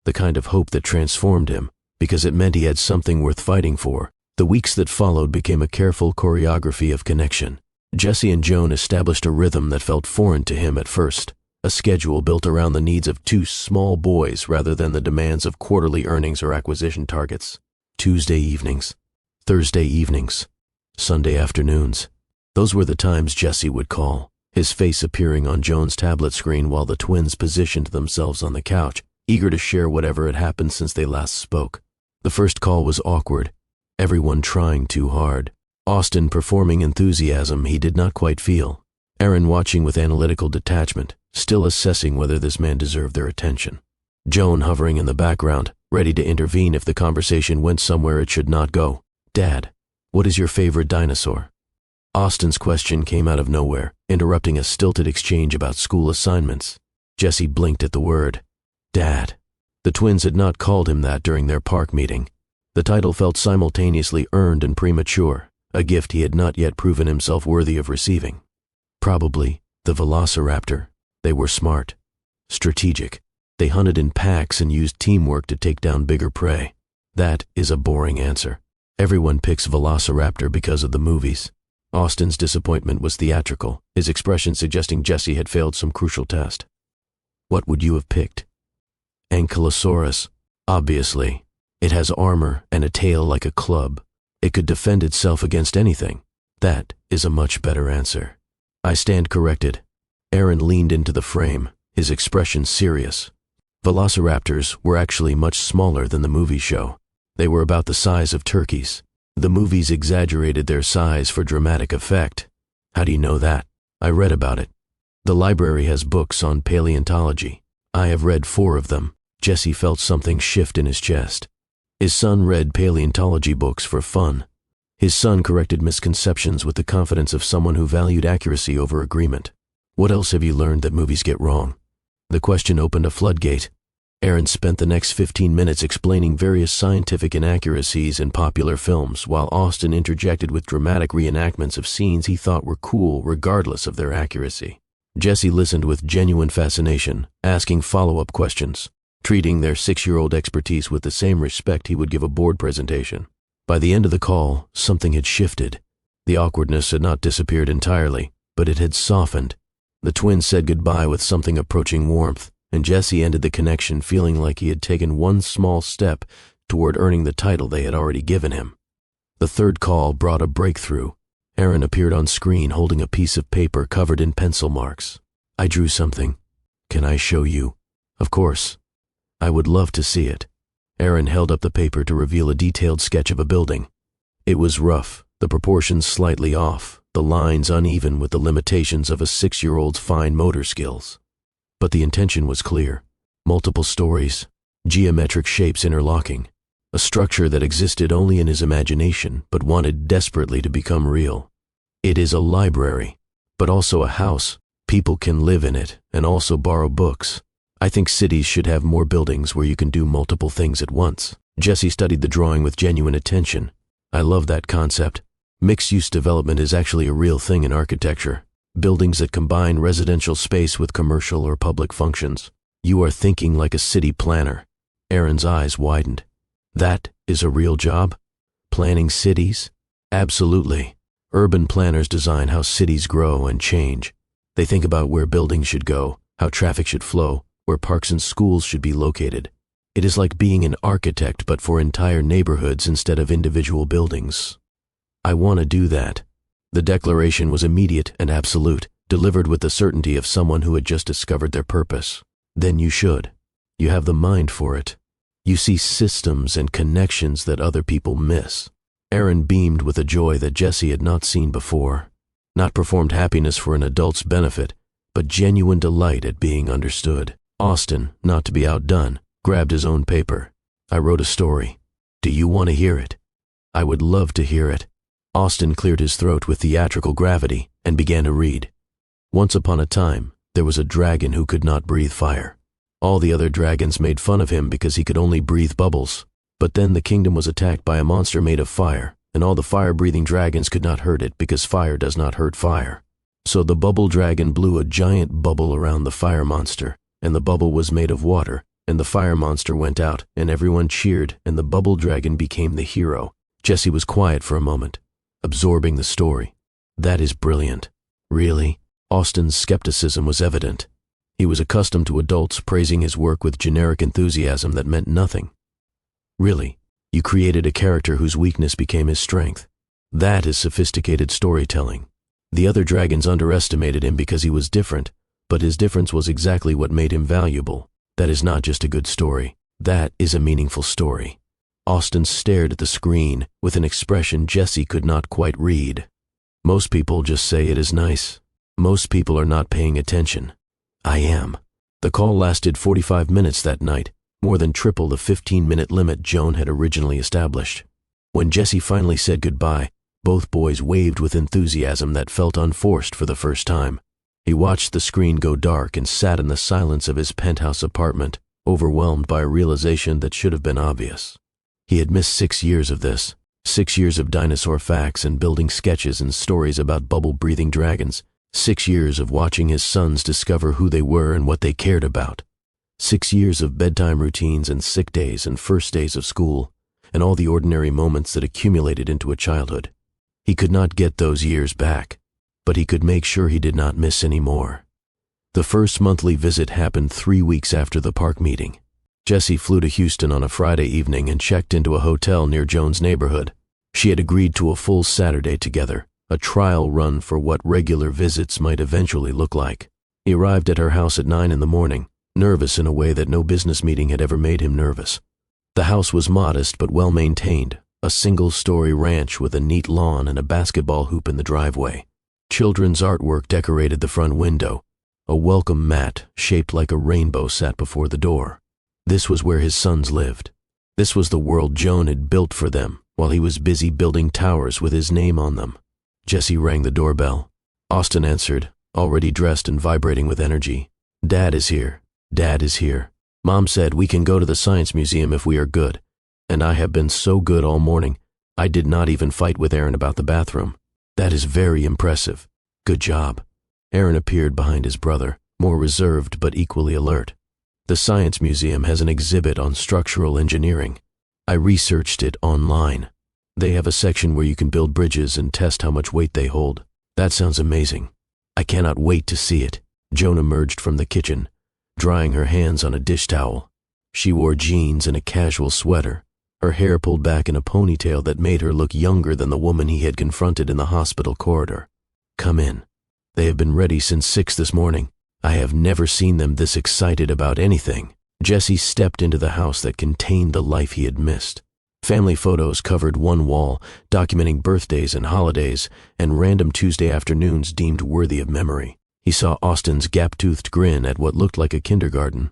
The kind of hope that transformed him, because it meant he had something worth fighting for. The weeks that followed became a careful choreography of connection. Jesse and Joan established a rhythm that felt foreign to him at first, a schedule built around the needs of two small boys rather than the demands of quarterly earnings or acquisition targets. Tuesday evenings, Thursday evenings, Sunday afternoons. Those were the times Jesse would call, his face appearing on Joan's tablet screen while the twins positioned themselves on the couch, eager to share whatever had happened since they last spoke. The first call was awkward, everyone trying too hard. Austin performing enthusiasm he did not quite feel. Aaron watching with analytical detachment, still assessing whether this man deserved their attention. Joan hovering in the background, ready to intervene if the conversation went somewhere it should not go. Dad, what is your favorite dinosaur? Austin's question came out of nowhere, interrupting a stilted exchange about school assignments. Jesse blinked at the word. Dad. The twins had not called him that during their park meeting. The title felt simultaneously earned and premature, a gift he had not yet proven himself worthy of receiving. Probably the velociraptor. They were smart, strategic. They hunted in packs and used teamwork to take down bigger prey. That is a boring answer. Everyone picks velociraptor because of the movies. Austin's disappointment was theatrical, his expression suggesting Jesse had failed some crucial test. What would you have picked? Ankylosaurus. Obviously. It has armor and a tail like a club. It could defend itself against anything. That is a much better answer. I stand corrected. Aaron leaned into the frame, his expression serious. Velociraptors were actually much smaller than the movie show. They were about the size of turkeys. The movies exaggerated their size for dramatic effect. How do you know that? I read about it. The library has books on paleontology. I have read 4 of them. Jesse felt something shift in his chest. His son read paleontology books for fun. His son corrected misconceptions with the confidence of someone who valued accuracy over agreement. What else have you learned that movies get wrong? The question opened a floodgate. Aaron spent the next 15 minutes explaining various scientific inaccuracies in popular films, while Austin interjected with dramatic reenactments of scenes he thought were cool regardless of their accuracy. Jesse listened with genuine fascination, asking follow-up questions, treating their 6-year-old expertise with the same respect he would give a board presentation. By the end of the call, something had shifted. The awkwardness had not disappeared entirely, but it had softened. The twins said goodbye with something approaching warmth, and Jesse ended the connection feeling like he had taken one small step toward earning the title they had already given him. The third call brought a breakthrough. Aaron appeared on screen holding a piece of paper covered in pencil marks. I drew something. Can I show you? Of course. I would love to see it. Aaron held up the paper to reveal a detailed sketch of a building. It was rough, the proportions slightly off, the lines uneven with the limitations of a 6-year-old's fine motor skills. But the intention was clear. Multiple stories, geometric shapes interlocking, a structure that existed only in his imagination but wanted desperately to become real. It is a library, but also a house. People can live in it and also borrow books. I think cities should have more buildings where you can do multiple things at once. Jesse studied the drawing with genuine attention. I love that concept. Mixed-use development is actually a real thing in architecture. Buildings that combine residential space with commercial or public functions. You are thinking like a city planner. Aaron's eyes widened. That is a real job? Planning cities? Absolutely. Urban planners design how cities grow and change. They think about where buildings should go, how traffic should flow, where parks and schools should be located. It is like being an architect but for entire neighborhoods instead of individual buildings. I want to do that. The declaration was immediate and absolute, delivered with the certainty of someone who had just discovered their purpose. Then you should. You have the mind for it. You see systems and connections that other people miss. Aaron beamed with a joy that Jesse had not seen before. Not performed happiness for an adult's benefit, but genuine delight at being understood. Austin, not to be outdone, grabbed his own paper. I wrote a story. Do you want to hear it? I would love to hear it. Austin cleared his throat with theatrical gravity and began to read. Once upon a time, there was a dragon who could not breathe fire. All the other dragons made fun of him because he could only breathe bubbles. But then the kingdom was attacked by a monster made of fire, and all the fire-breathing dragons could not hurt it because fire does not hurt fire. So the bubble dragon blew a giant bubble around the fire monster, and the bubble was made of water, and the fire monster went out, and everyone cheered, and the bubble dragon became the hero. Jesse was quiet for a moment, absorbing the story. That is brilliant. Really? Austin's skepticism was evident. He was accustomed to adults praising his work with generic enthusiasm that meant nothing. Really, you created a character whose weakness became his strength. That is sophisticated storytelling. The other dragons underestimated him because he was different, but his difference was exactly what made him valuable. That is not just a good story. That is a meaningful story. Austin stared at the screen with an expression Jesse could not quite read. Most people just say it is nice. Most people are not paying attention. I am. The call lasted 45 minutes that night, more than triple the 15-minute limit Joan had originally established. When Jesse finally said goodbye, both boys waved with enthusiasm that felt unforced for the first time. He watched the screen go dark and sat in the silence of his penthouse apartment, overwhelmed by a realization that should have been obvious. He had missed 6 years of this, 6 years of dinosaur facts and building sketches and stories about bubble-breathing dragons, 6 years of watching his sons discover who they were and what they cared about. 6 years of bedtime routines and sick days and first days of school, and all the ordinary moments that accumulated into a childhood. He could not get those years back, but he could make sure he did not miss any more. The first monthly visit happened 3 weeks after the park meeting. Jesse flew to Houston on a Friday evening and checked into a hotel near Joan's neighborhood. She had agreed to a full Saturday together, a trial run for what regular visits might eventually look like. He arrived at her house at 9 in the morning, nervous in a way that no business meeting had ever made him nervous. The house was modest but well-maintained, a single-story ranch with a neat lawn and a basketball hoop in the driveway. Children's artwork decorated the front window. A welcome mat shaped like a rainbow sat before the door. This was where his sons lived. This was the world Joan had built for them while he was busy building towers with his name on them. Jesse rang the doorbell. Austin answered, already dressed and vibrating with energy. Dad is here. Dad is here. Mom said we can go to the science museum if we are good. And I have been so good all morning. I did not even fight with Aaron about the bathroom. That is very impressive. Good job. Aaron appeared behind his brother, more reserved but equally alert. The Science Museum has an exhibit on structural engineering. I researched it online. They have a section where you can build bridges and test how much weight they hold. That sounds amazing. I cannot wait to see it. Joan emerged from the kitchen, drying her hands on a dish towel. She wore jeans and a casual sweater, her hair pulled back in a ponytail that made her look younger than the woman he had confronted in the hospital corridor. Come in. They have been ready since 6 this morning. I have never seen them this excited about anything. Jesse stepped into the house that contained the life he had missed. Family photos covered one wall, documenting birthdays and holidays, and random Tuesday afternoons deemed worthy of memory. He saw Austin's gap-toothed grin at what looked like a kindergarten.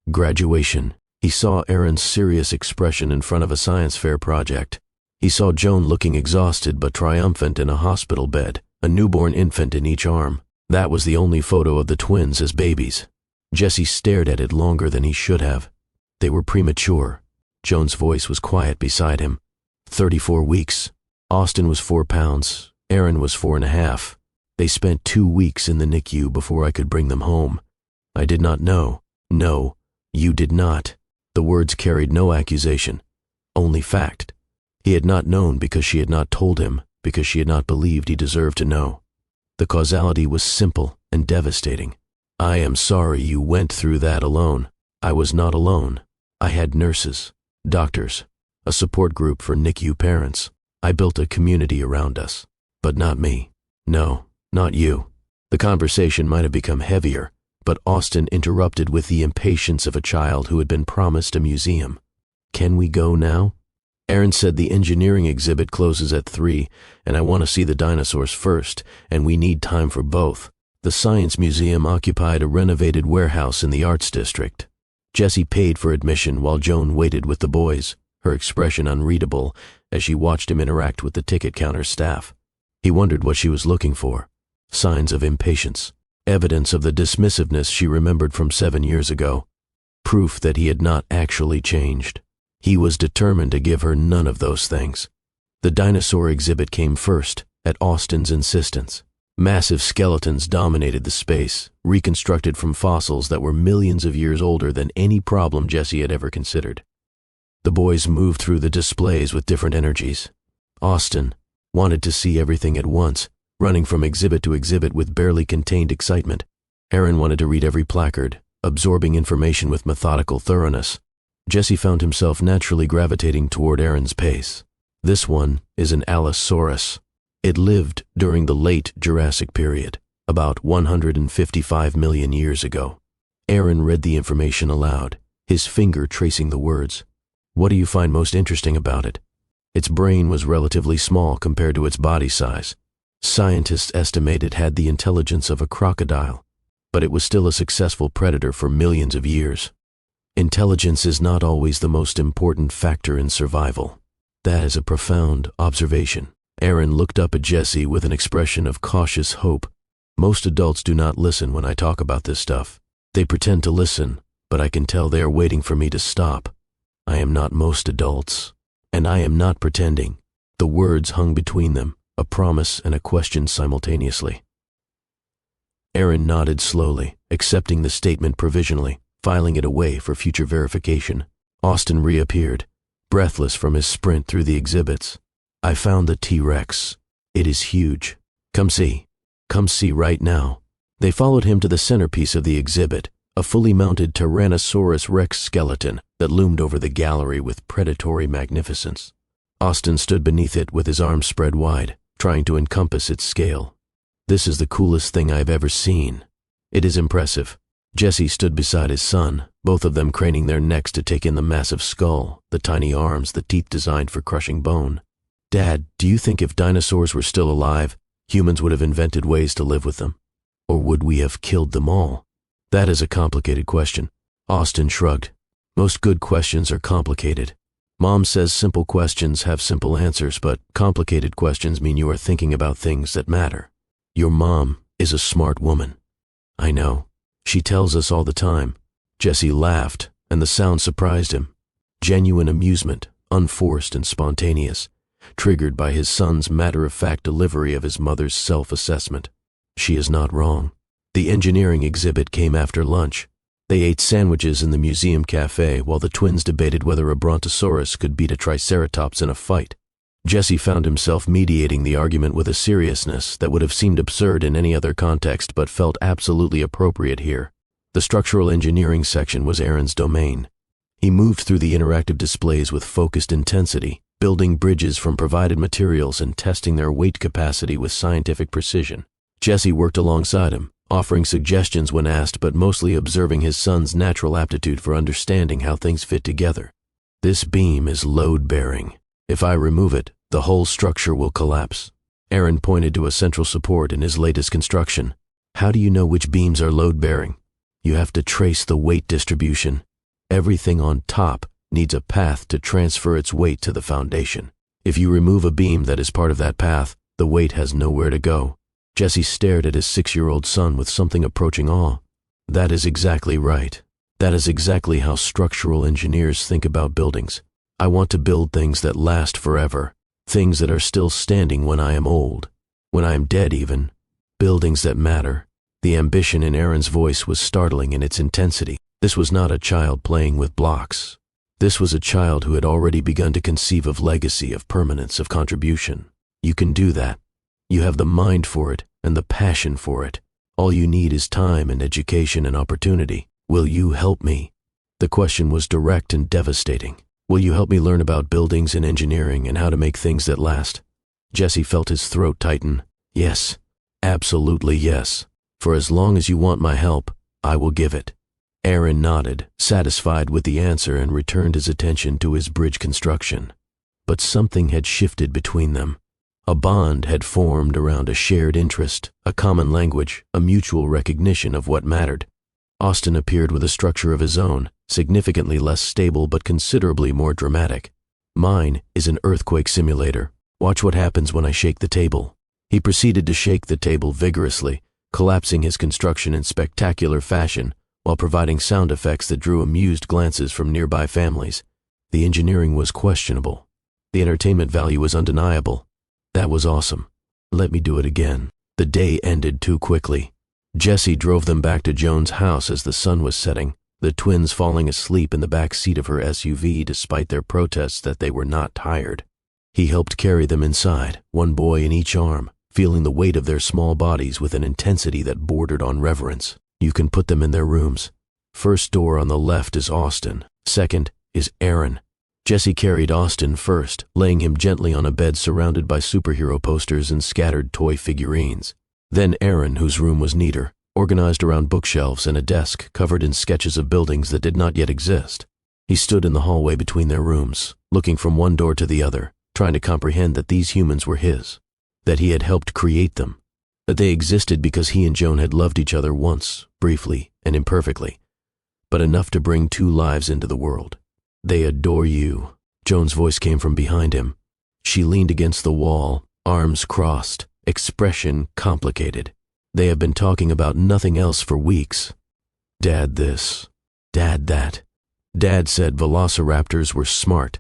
Graduation. He saw Aaron's serious expression in front of a science fair project. He saw Joan looking exhausted but triumphant in a hospital bed, a newborn infant in each arm. That was the only photo of the twins as babies. Jesse stared at it longer than he should have. They were premature. Joan's voice was quiet beside him. 34 weeks. Austin was 4 pounds. Aaron was 4.5. They spent 2 weeks in the NICU before I could bring them home. I did not know. No, you did not. The words carried no accusation, only fact. He had not known because she had not told him, because she had not believed he deserved to know. The causality was simple and devastating. I am sorry you went through that alone. I was not alone. I had nurses, doctors, a support group for NICU parents. I built a community around us. But not me. No, not you. The conversation might have become heavier, but Austin interrupted with the impatience of a child who had been promised a museum. Can we go now? Aaron said the engineering exhibit closes at 3, and I want to see the dinosaurs first, and we need time for both. The Science Museum occupied a renovated warehouse in the Arts District. Jesse paid for admission while Joan waited with the boys, her expression unreadable as she watched him interact with the ticket counter staff. He wondered what she was looking for. Signs of impatience. Evidence of the dismissiveness she remembered from 7 years ago. Proof that he had not actually changed. He was determined to give her none of those things. The dinosaur exhibit came first, at Austin's insistence. Massive skeletons dominated the space, reconstructed from fossils that were millions of years older than any problem Jesse had ever considered. The boys moved through the displays with different energies. Austin wanted to see everything at once, running from exhibit to exhibit with barely contained excitement. Aaron wanted to read every placard, absorbing information with methodical thoroughness. Jesse found himself naturally gravitating toward Aaron's pace. This one is an Allosaurus. It lived during the late Jurassic period, about 155 million years ago. Aaron read the information aloud, his finger tracing the words. What do you find most interesting about it? Its brain was relatively small compared to its body size. Scientists estimate it had the intelligence of a crocodile, but it was still a successful predator for millions of years. Intelligence is not always the most important factor in survival. That is a profound observation. Aaron looked up at Jesse with an expression of cautious hope. Most adults do not listen when I talk about this stuff. They pretend to listen, but I can tell they are waiting for me to stop. I am not most adults, and I am not pretending. The words hung between them, a promise and a question simultaneously. Aaron nodded slowly, accepting the statement provisionally, filing it away for future verification. Austin reappeared, breathless from his sprint through the exhibits. I found the T-Rex. It is huge. Come see. Come see right now. They followed him to the centerpiece of the exhibit, a fully mounted Tyrannosaurus Rex skeleton that loomed over the gallery with predatory magnificence. Austin stood beneath it with his arms spread wide, trying to encompass its scale. This is the coolest thing I've ever seen. It is impressive. Jesse stood beside his son, both of them craning their necks to take in the massive skull, the tiny arms, the teeth designed for crushing bone. Dad, do you think if dinosaurs were still alive, humans would have invented ways to live with them? Or would we have killed them all? That is a complicated question. Austin shrugged. Most good questions are complicated. Mom says simple questions have simple answers, but complicated questions mean you are thinking about things that matter. Your mom is a smart woman. I know. She tells us all the time. Jesse laughed, and the sound surprised him. Genuine amusement, unforced and spontaneous, triggered by his son's matter-of-fact delivery of his mother's self-assessment. She is not wrong. The engineering exhibit came after lunch. They ate sandwiches in the museum cafe while the twins debated whether a brontosaurus could beat a triceratops in a fight. Jesse found himself mediating the argument with a seriousness that would have seemed absurd in any other context but felt absolutely appropriate here. The structural engineering section was Aaron's domain. He moved through the interactive displays with focused intensity, building bridges from provided materials and testing their weight capacity with scientific precision. Jesse worked alongside him, offering suggestions when asked but mostly observing his son's natural aptitude for understanding how things fit together. This beam is load-bearing. If I remove it, the whole structure will collapse. Aaron pointed to a central support in his latest construction. How do you know which beams are load-bearing? You have to trace the weight distribution. Everything on top needs a path to transfer its weight to the foundation. If you remove a beam that is part of that path, the weight has nowhere to go. Jesse stared at his 6-year-old son with something approaching awe. That is exactly right. That is exactly how structural engineers think about buildings. I want to build things that last forever, things that are still standing when I am old, when I am dead even, buildings that matter. The ambition in Aaron's voice was startling in its intensity. This was not a child playing with blocks. This was a child who had already begun to conceive of legacy, of permanence, of contribution. You can do that. You have the mind for it and the passion for it. All you need is time and education and opportunity. Will you help me? The question was direct and devastating. Will you help me learn about buildings and engineering and how to make things that last? Jesse felt his throat tighten. Yes, absolutely yes. For as long as you want my help, I will give it. Aaron nodded, satisfied with the answer, and returned his attention to his bridge construction. But something had shifted between them. A bond had formed around a shared interest, a common language, a mutual recognition of what mattered. Austin appeared with a structure of his own, significantly less stable but considerably more dramatic. Mine is an earthquake simulator. Watch what happens when I shake the table. He proceeded to shake the table vigorously, collapsing his construction in spectacular fashion while providing sound effects that drew amused glances from nearby families. The engineering was questionable. The entertainment value was undeniable. That was awesome. Let me do it again. The day ended too quickly. Jesse drove them back to Joan's house as the sun was setting, the twins falling asleep in the back seat of her SUV despite their protests that they were not tired. He helped carry them inside, one boy in each arm, feeling the weight of their small bodies with an intensity that bordered on reverence. You can put them in their rooms. First door on the left is Austin. Second is Aaron. Jesse carried Austin first, laying him gently on a bed surrounded by superhero posters and scattered toy figurines. Then Aaron, whose room was neater, organized around bookshelves and a desk covered in sketches of buildings that did not yet exist. He stood in the hallway between their rooms, looking from one door to the other, trying to comprehend that these humans were his, that he had helped create them, that they existed because he and Joan had loved each other once, briefly and imperfectly, but enough to bring two lives into the world. They adore you. Joan's voice came from behind him. She leaned against the wall, arms crossed, expression complicated. They have been talking about nothing else for weeks. Dad this, Dad that. Dad said velociraptors were smart.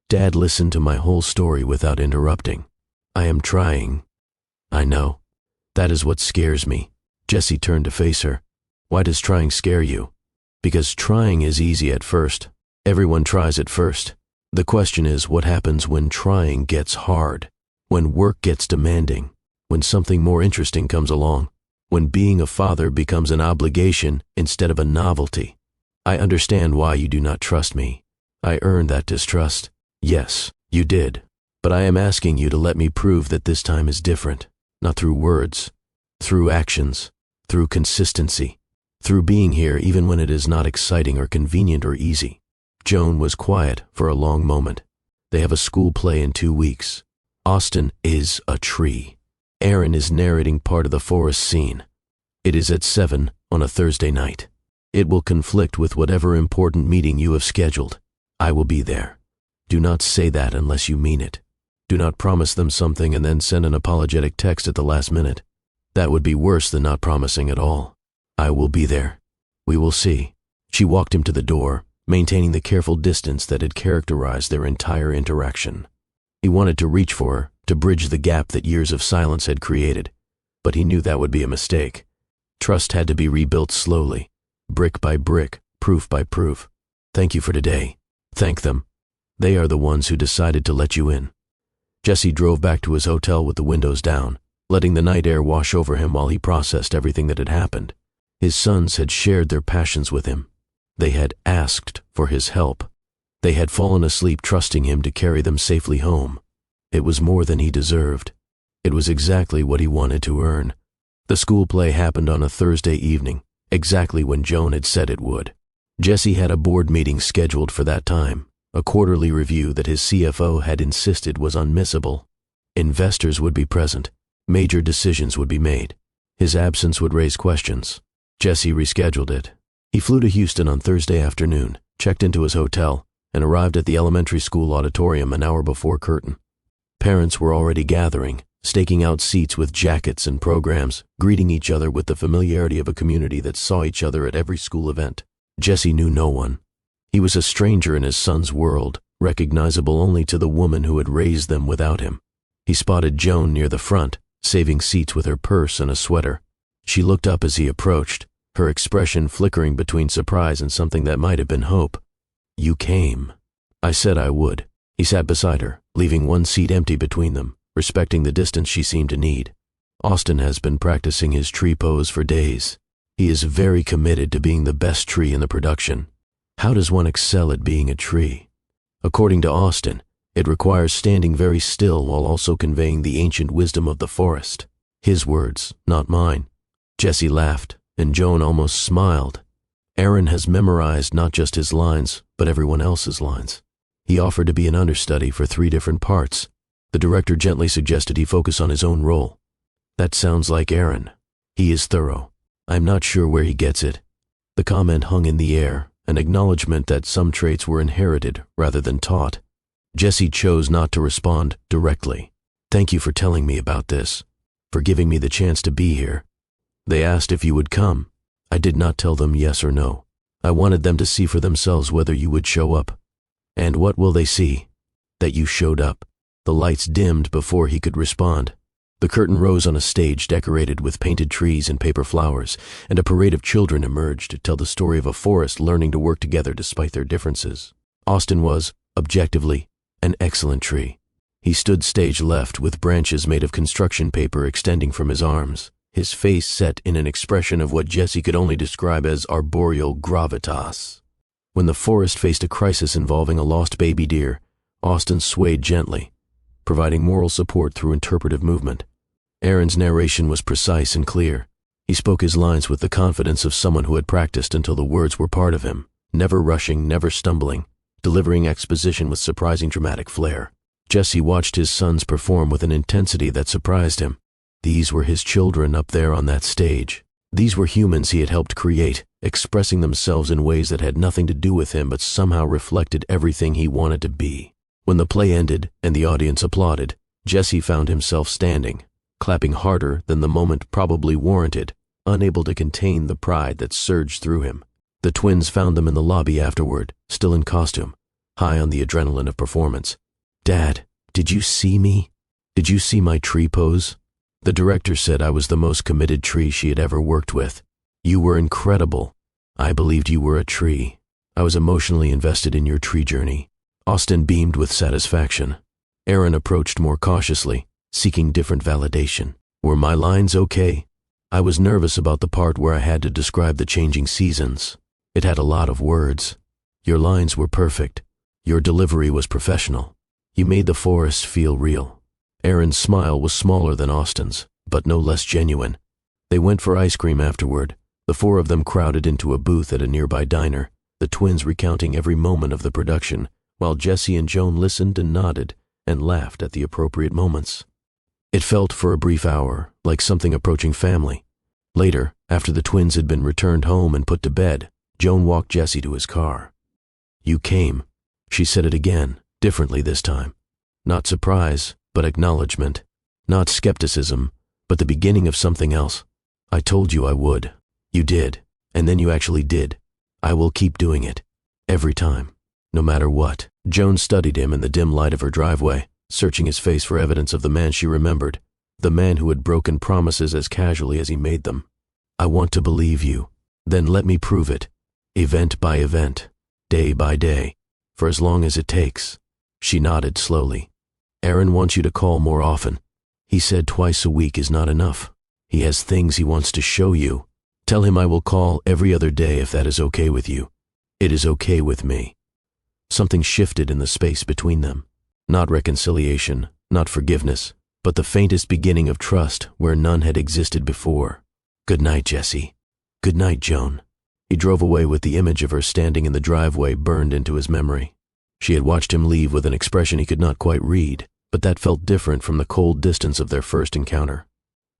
Dad listened to my whole story without interrupting. I am trying. I know. That is what scares me. Jesse turned to face her. Why does trying scare you? Because trying is easy at first. Everyone tries at first. The question is what happens when trying gets hard, when work gets demanding, when something more interesting comes along, when being a father becomes an obligation instead of a novelty. I understand why you do not trust me. I earned that distrust. Yes, you did. But I am asking you to let me prove that this time is different, not through words, through actions, through consistency, through being here even when it is not exciting or convenient or easy. Joan was quiet for a long moment. They have a school play in 2 weeks. Austin is a tree. Aaron is narrating part of the forest scene. It is at 7 on a Thursday night. It will conflict with whatever important meeting you have scheduled. I will be there. Do not say that unless you mean it. Do not promise them something and then send an apologetic text at the last minute. That would be worse than not promising at all. I will be there. We will see. She walked him to the door, maintaining the careful distance that had characterized their entire interaction. He wanted to reach for her, to bridge the gap that years of silence had created, but he knew that would be a mistake. Trust had to be rebuilt slowly, brick by brick, proof by proof. Thank you for today. Thank them. They are the ones who decided to let you in. Jesse drove back to his hotel with the windows down, letting the night air wash over him while he processed everything that had happened. His sons had shared their passions with him. They had asked for his help. They had fallen asleep trusting him to carry them safely home. It was more than he deserved. It was exactly what he wanted to earn. The school play happened on a Thursday evening, exactly when Joan had said it would. Jesse had a board meeting scheduled for that time, a quarterly review that his CFO had insisted was unmissable. Investors would be present. Major decisions would be made. His absence would raise questions. Jesse rescheduled it. He flew to Houston on Thursday afternoon, checked into his hotel, and arrived at the elementary school auditorium an hour before curtain. Parents were already gathering, staking out seats with jackets and programs, greeting each other with the familiarity of a community that saw each other at every school event. Jesse knew no one. He was a stranger in his son's world, recognizable only to the woman who had raised them without him. He spotted Joan near the front, saving seats with her purse and a sweater. She looked up as he approached, her expression flickering between surprise and something that might have been hope. "You came." "I said I would." He sat beside her, leaving one seat empty between them, respecting the distance she seemed to need. Austin has been practicing his tree pose for days. He is very committed to being the best tree in the production. How does one excel at being a tree? According to Austin, it requires standing very still while also conveying the ancient wisdom of the forest. His words, not mine. Jesse laughed, and Joan almost smiled. Aaron has memorized not just his lines, but everyone else's lines. He offered to be an understudy for 3 different parts. The director gently suggested he focus on his own role. That sounds like Aaron. He is thorough. I'm not sure where he gets it. The comment hung in the air, an acknowledgement that some traits were inherited rather than taught. Jesse chose not to respond directly. "Thank you for telling me about this, for giving me the chance to be here. They asked if you would come. I did not tell them yes or no. I wanted them to see for themselves whether you would show up. And what will they see? That you showed up." The lights dimmed before he could respond. The curtain rose on a stage decorated with painted trees and paper flowers, and a parade of children emerged to tell the story of a forest learning to work together despite their differences. Austin was, objectively, an excellent tree. He stood stage left with branches made of construction paper extending from his arms, his face set in an expression of what Jesse could only describe as arboreal gravitas. When the forest faced a crisis involving a lost baby deer, Austin swayed gently, providing moral support through interpretive movement. Aaron's narration was precise and clear. He spoke his lines with the confidence of someone who had practiced until the words were part of him, never rushing, never stumbling, delivering exposition with surprising dramatic flair. Jesse watched his sons perform with an intensity that surprised him. These were his children up there on that stage. These were humans he had helped create, expressing themselves in ways that had nothing to do with him but somehow reflected everything he wanted to be. When the play ended and the audience applauded, Jesse found himself standing, clapping harder than the moment probably warranted, unable to contain the pride that surged through him. The twins found them in the lobby afterward, still in costume, high on the adrenaline of performance. "Dad, did you see me? Did you see my tree pose?" The director said I was the most committed tree she had ever worked with. "You were incredible. I believed you were a tree. I was emotionally invested in your tree journey." Austin beamed with satisfaction. Aaron approached more cautiously, seeking different validation. "Were my lines okay? I was nervous about the part where I had to describe the changing seasons. It had a lot of words. Your lines were perfect. Your delivery was professional. You made the forest feel real." Aaron's smile was smaller than Austin's, but no less genuine. They went for ice cream afterward. The 4 of them crowded into a booth at a nearby diner, the twins recounting every moment of the production, while Jesse and Joan listened and nodded and laughed at the appropriate moments. It felt for a brief hour like something approaching family. Later, after the twins had been returned home and put to bed, Joan walked Jesse to his car. "You came." She said it again, differently this time. Not surprise, but acknowledgement. Not skepticism, but the beginning of something else. "I told you I would. You did, and then you actually did. I will keep doing it. Every time. No matter what." Joan studied him in the dim light of her driveway, searching his face for evidence of the man she remembered, the man who had broken promises as casually as he made them. "I want to believe you. Then let me prove it. Event by event, day by day, for as long as it takes." She nodded slowly. "Aaron wants you to call more often. He said twice a week is not enough. He has things he wants to show you. Tell him I will call every other day if that is okay with you. It is okay with me." Something shifted in the space between them. Not reconciliation, not forgiveness, but the faintest beginning of trust where none had existed before. "Good night, Jesse. Good night, Joan." He drove away with the image of her standing in the driveway burned into his memory. She had watched him leave with an expression he could not quite read, but that felt different from the cold distance of their first encounter.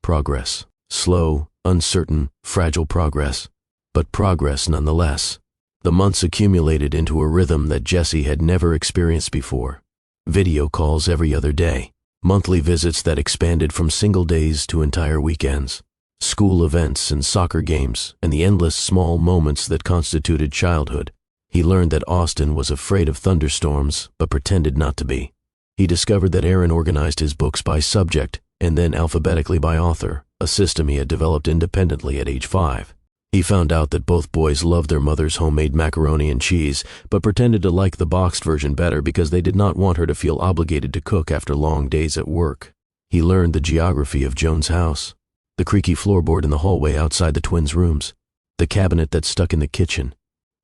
Progress. Slow, uncertain, fragile progress, but progress nonetheless. The months accumulated into a rhythm that Jesse had never experienced before. Video calls every other day, Monthly visits that expanded from single days to entire weekends. School events and soccer games, and the endless small moments that constituted childhood. He learned that Austin was afraid of thunderstorms, but pretended not to be. He discovered that Aaron organized his books by subject, and then alphabetically by author, a system he had developed independently at age 5. He found out that both boys loved their mother's homemade macaroni and cheese, but pretended to like the boxed version better because they did not want her to feel obligated to cook after long days at work. He learned the geography of Joan's house, the creaky floorboard in the hallway outside the twins' rooms, the cabinet that stuck in the kitchen,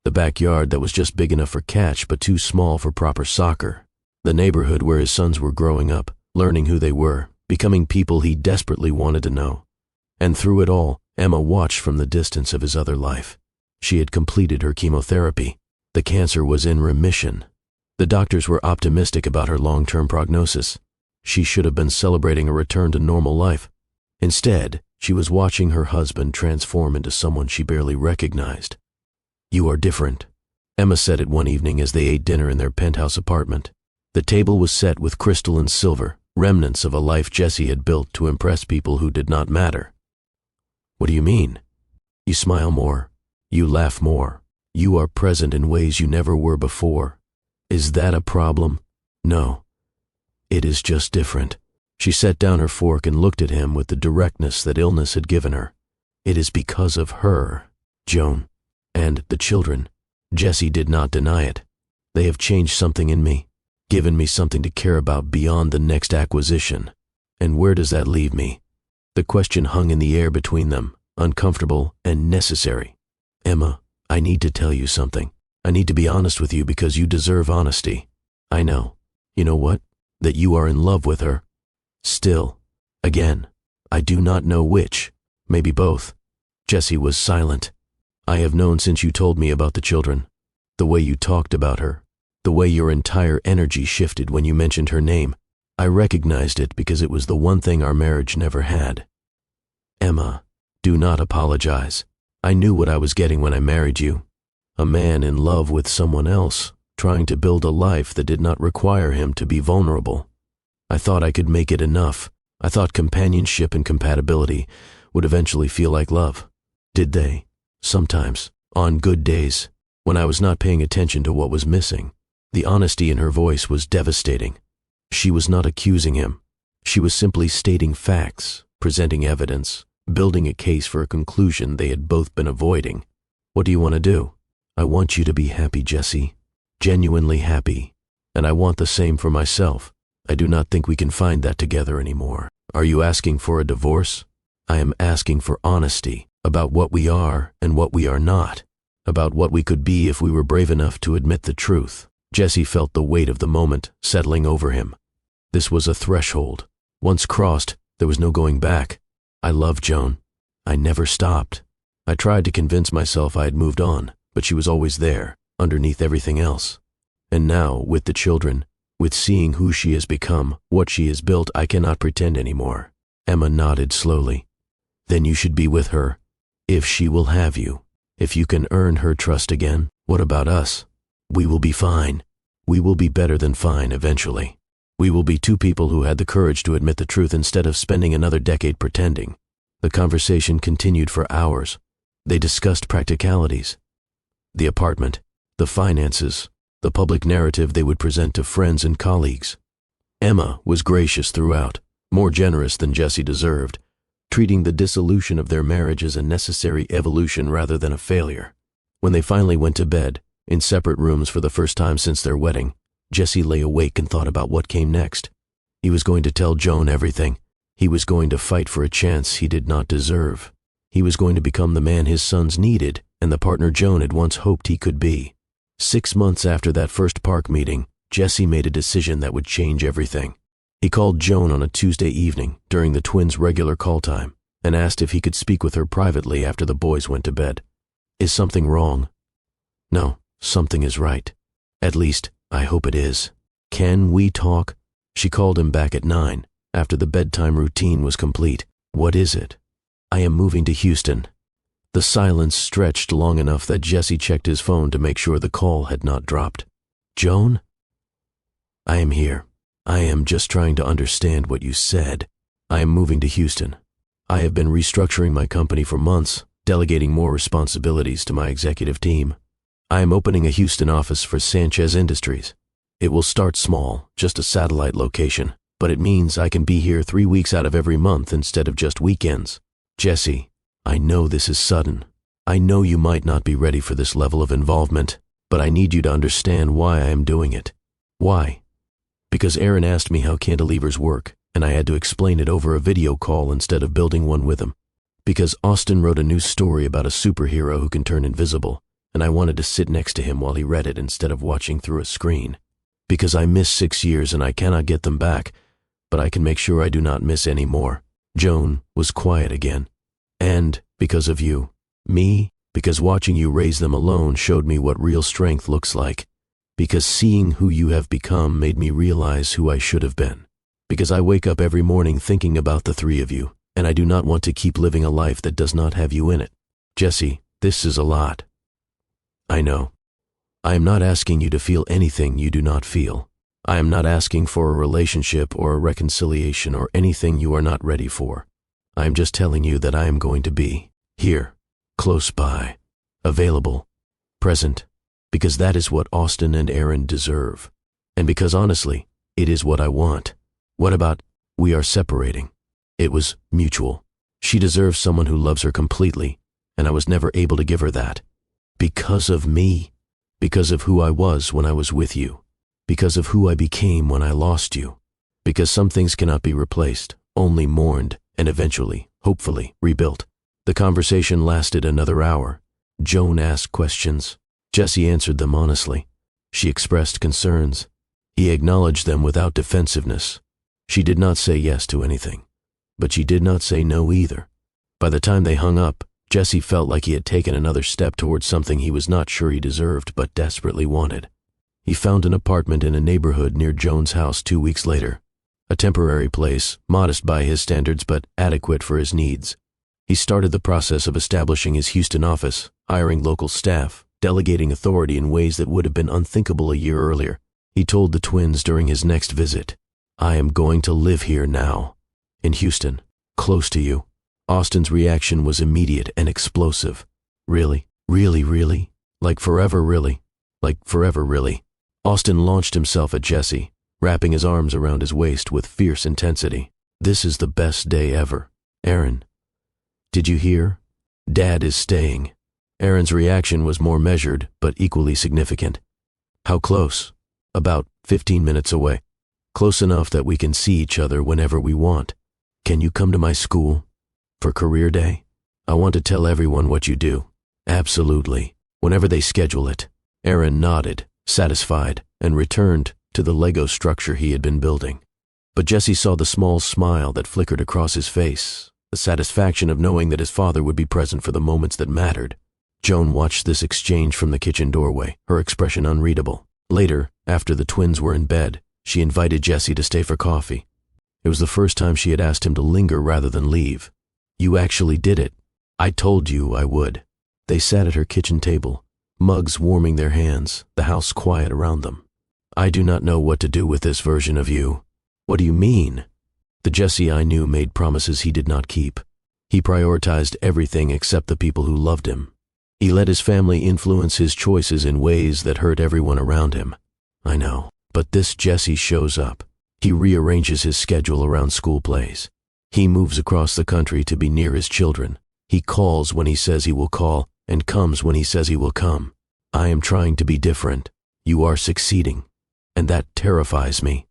the backyard that was just big enough for catch but too small for proper soccer, the neighborhood where his sons were growing up, learning who they were, becoming people he desperately wanted to know. And through it all, Emma watched from the distance of his other life. She had completed her chemotherapy. The cancer was in remission. The doctors were optimistic about her long-term prognosis. She should have been celebrating a return to normal life. Instead, she was watching her husband transform into someone she barely recognized. "You are different," Emma said it one evening as they ate dinner in their penthouse apartment. The table was set with crystal and silver, remnants of a life Jesse had built to impress people who did not matter. "What do you mean?" "You smile more. You laugh more. You are present in ways you never were before. Is that a problem?" "No. It is just different." She set down her fork and looked at him with the directness that illness had given her. "It is because of her, Joan, and the children." Jesse did not deny it. "They have changed something in me, given me something to care about beyond the next acquisition. And where does that leave me?" The question hung in the air between them, uncomfortable and necessary. "Emma, I need to tell you something. I need to be honest with you because you deserve honesty. I know. You know what? That you are in love with her. Still. Again. I do not know which. Maybe both." Jesse was silent. "I have known since you told me about the children. The way you talked about her. The way your entire energy shifted when you mentioned her name. I recognized it because it was the one thing our marriage never had. Emma, do not apologize. I knew what I was getting when I married you. A man in love with someone else, trying to build a life that did not require him to be vulnerable. I thought I could make it enough. I thought companionship and compatibility would eventually feel like love. Did they? Sometimes, on good days, when I was not paying attention to what was missing. The honesty in her voice was devastating. She was not accusing him. She was simply stating facts, presenting evidence, building a case for a conclusion they had both been avoiding. "What do you want to do?" "I want you to be happy, Jesse. Genuinely happy. And I want the same for myself. I do not think we can find that together anymore." "Are you asking for a divorce?" "I am asking for honesty about what we are and what we are not, about what we could be if we were brave enough to admit the truth." Jesse felt the weight of the moment settling over him. This was a threshold. Once crossed, there was no going back. I loved Joan. I never stopped. I tried to convince myself I had moved on, but she was always there, underneath everything else. And now, with the children, with seeing who she has become, what she has built, I cannot pretend anymore. Emma nodded slowly. "Then you should be with her, if she will have you. If you can earn her trust again, what about us? We will be fine. We will be better than fine eventually. We will be two people who had the courage to admit the truth instead of spending another decade pretending." The conversation continued for hours. They discussed practicalities. The apartment, the finances, the public narrative they would present to friends and colleagues. Emma was gracious throughout, more generous than Jesse deserved, treating the dissolution of their marriage as a necessary evolution rather than a failure. When they finally went to bed, in separate rooms for the first time since their wedding, Jesse lay awake and thought about what came next. He was going to tell Joan everything. He was going to fight for a chance he did not deserve. He was going to become the man his sons needed and the partner Joan had once hoped he could be. 6 months after that first park meeting, Jesse made a decision that would change everything. He called Joan on a Tuesday evening during the twins' regular call time and asked if he could speak with her privately after the boys went to bed. "Is something wrong?" "No, something is right. At least, I hope it is. Can we talk?" She called him back at 9, after the bedtime routine was complete. "What is it?" "I am moving to Houston." The silence stretched long enough that Jesse checked his phone to make sure the call had not dropped. "Joan?" "I am here. I am just trying to understand what you said. I am moving to Houston. I have been restructuring my company for months, delegating more responsibilities to my executive team. I am opening a Houston office for Sanchez Industries. It will start small, just a satellite location, but it means I can be here 3 weeks out of every month instead of just weekends. Jesse, I know this is sudden. I know you might not be ready for this level of involvement, but I need you to understand why I am doing it. Why? Because Aaron asked me how cantilevers work, and I had to explain it over a video call instead of building one with him. Because Austin wrote a new story about a superhero who can turn invisible, and I wanted to sit next to him while he read it instead of watching through a screen. Because I missed 6 years and I cannot get them back, but I can make sure I do not miss any more. Joan was quiet again. And because of you. Me, because watching you raise them alone showed me what real strength looks like. Because seeing who you have become made me realize who I should have been. Because I wake up every morning thinking about the three of you, and I do not want to keep living a life that does not have you in it. Jesse, this is a lot. I know. I am not asking you to feel anything you do not feel. I am not asking for a relationship or a reconciliation or anything you are not ready for. I am just telling you that I am going to be here, close by, available, present, because that is what Austin and Aaron deserve. And because honestly, it is what I want. What about, we are separating? It was mutual. She deserves someone who loves her completely, and I was never able to give her that. Because of me. Because of who I was when I was with you. Because of who I became when I lost you. Because some things cannot be replaced, only mourned, and eventually, hopefully, rebuilt. The conversation lasted another hour. Joan asked questions. Jesse answered them honestly. She expressed concerns. He acknowledged them without defensiveness. She did not say yes to anything, but she did not say no either. By the time they hung up, Jesse felt like he had taken another step towards something he was not sure he deserved but desperately wanted. He found an apartment in a neighborhood near Joan's house 2 weeks later. A temporary place, modest by his standards but adequate for his needs. He started the process of establishing his Houston office, hiring local staff, delegating authority in ways that would have been unthinkable a year earlier. He told the twins during his next visit, I am going to live here now. In Houston, close to you. Austin's reaction was immediate and explosive. Really? Really, really? Like forever, really? Like forever, really? Austin launched himself at Jesse, wrapping his arms around his waist with fierce intensity. This is the best day ever. Aaron, did you hear? Dad is staying. Aaron's reaction was more measured, but equally significant. How close? About 15 minutes away. Close enough that we can see each other whenever we want. Can you come to my school? For career day? I want to tell everyone what you do. Absolutely. Whenever they schedule it. Aaron nodded, satisfied, and returned to the Lego structure he had been building. But Jesse saw the small smile that flickered across his face, the satisfaction of knowing that his father would be present for the moments that mattered. Joan watched this exchange from the kitchen doorway, her expression unreadable. Later, after the twins were in bed, she invited Jesse to stay for coffee. It was the first time she had asked him to linger rather than leave. You actually did it. I told you I would. They sat at her kitchen table, mugs warming their hands, the house quiet around them. I do not know what to do with this version of you. What do you mean? The Jesse I knew made promises he did not keep. He prioritized everything except the people who loved him. He let his family influence his choices in ways that hurt everyone around him. I know, but this Jesse shows up. He rearranges his schedule around school plays. He moves across the country to be near his children. He calls when he says he will call and comes when he says he will come. I am trying to be different. You are succeeding, and that terrifies me.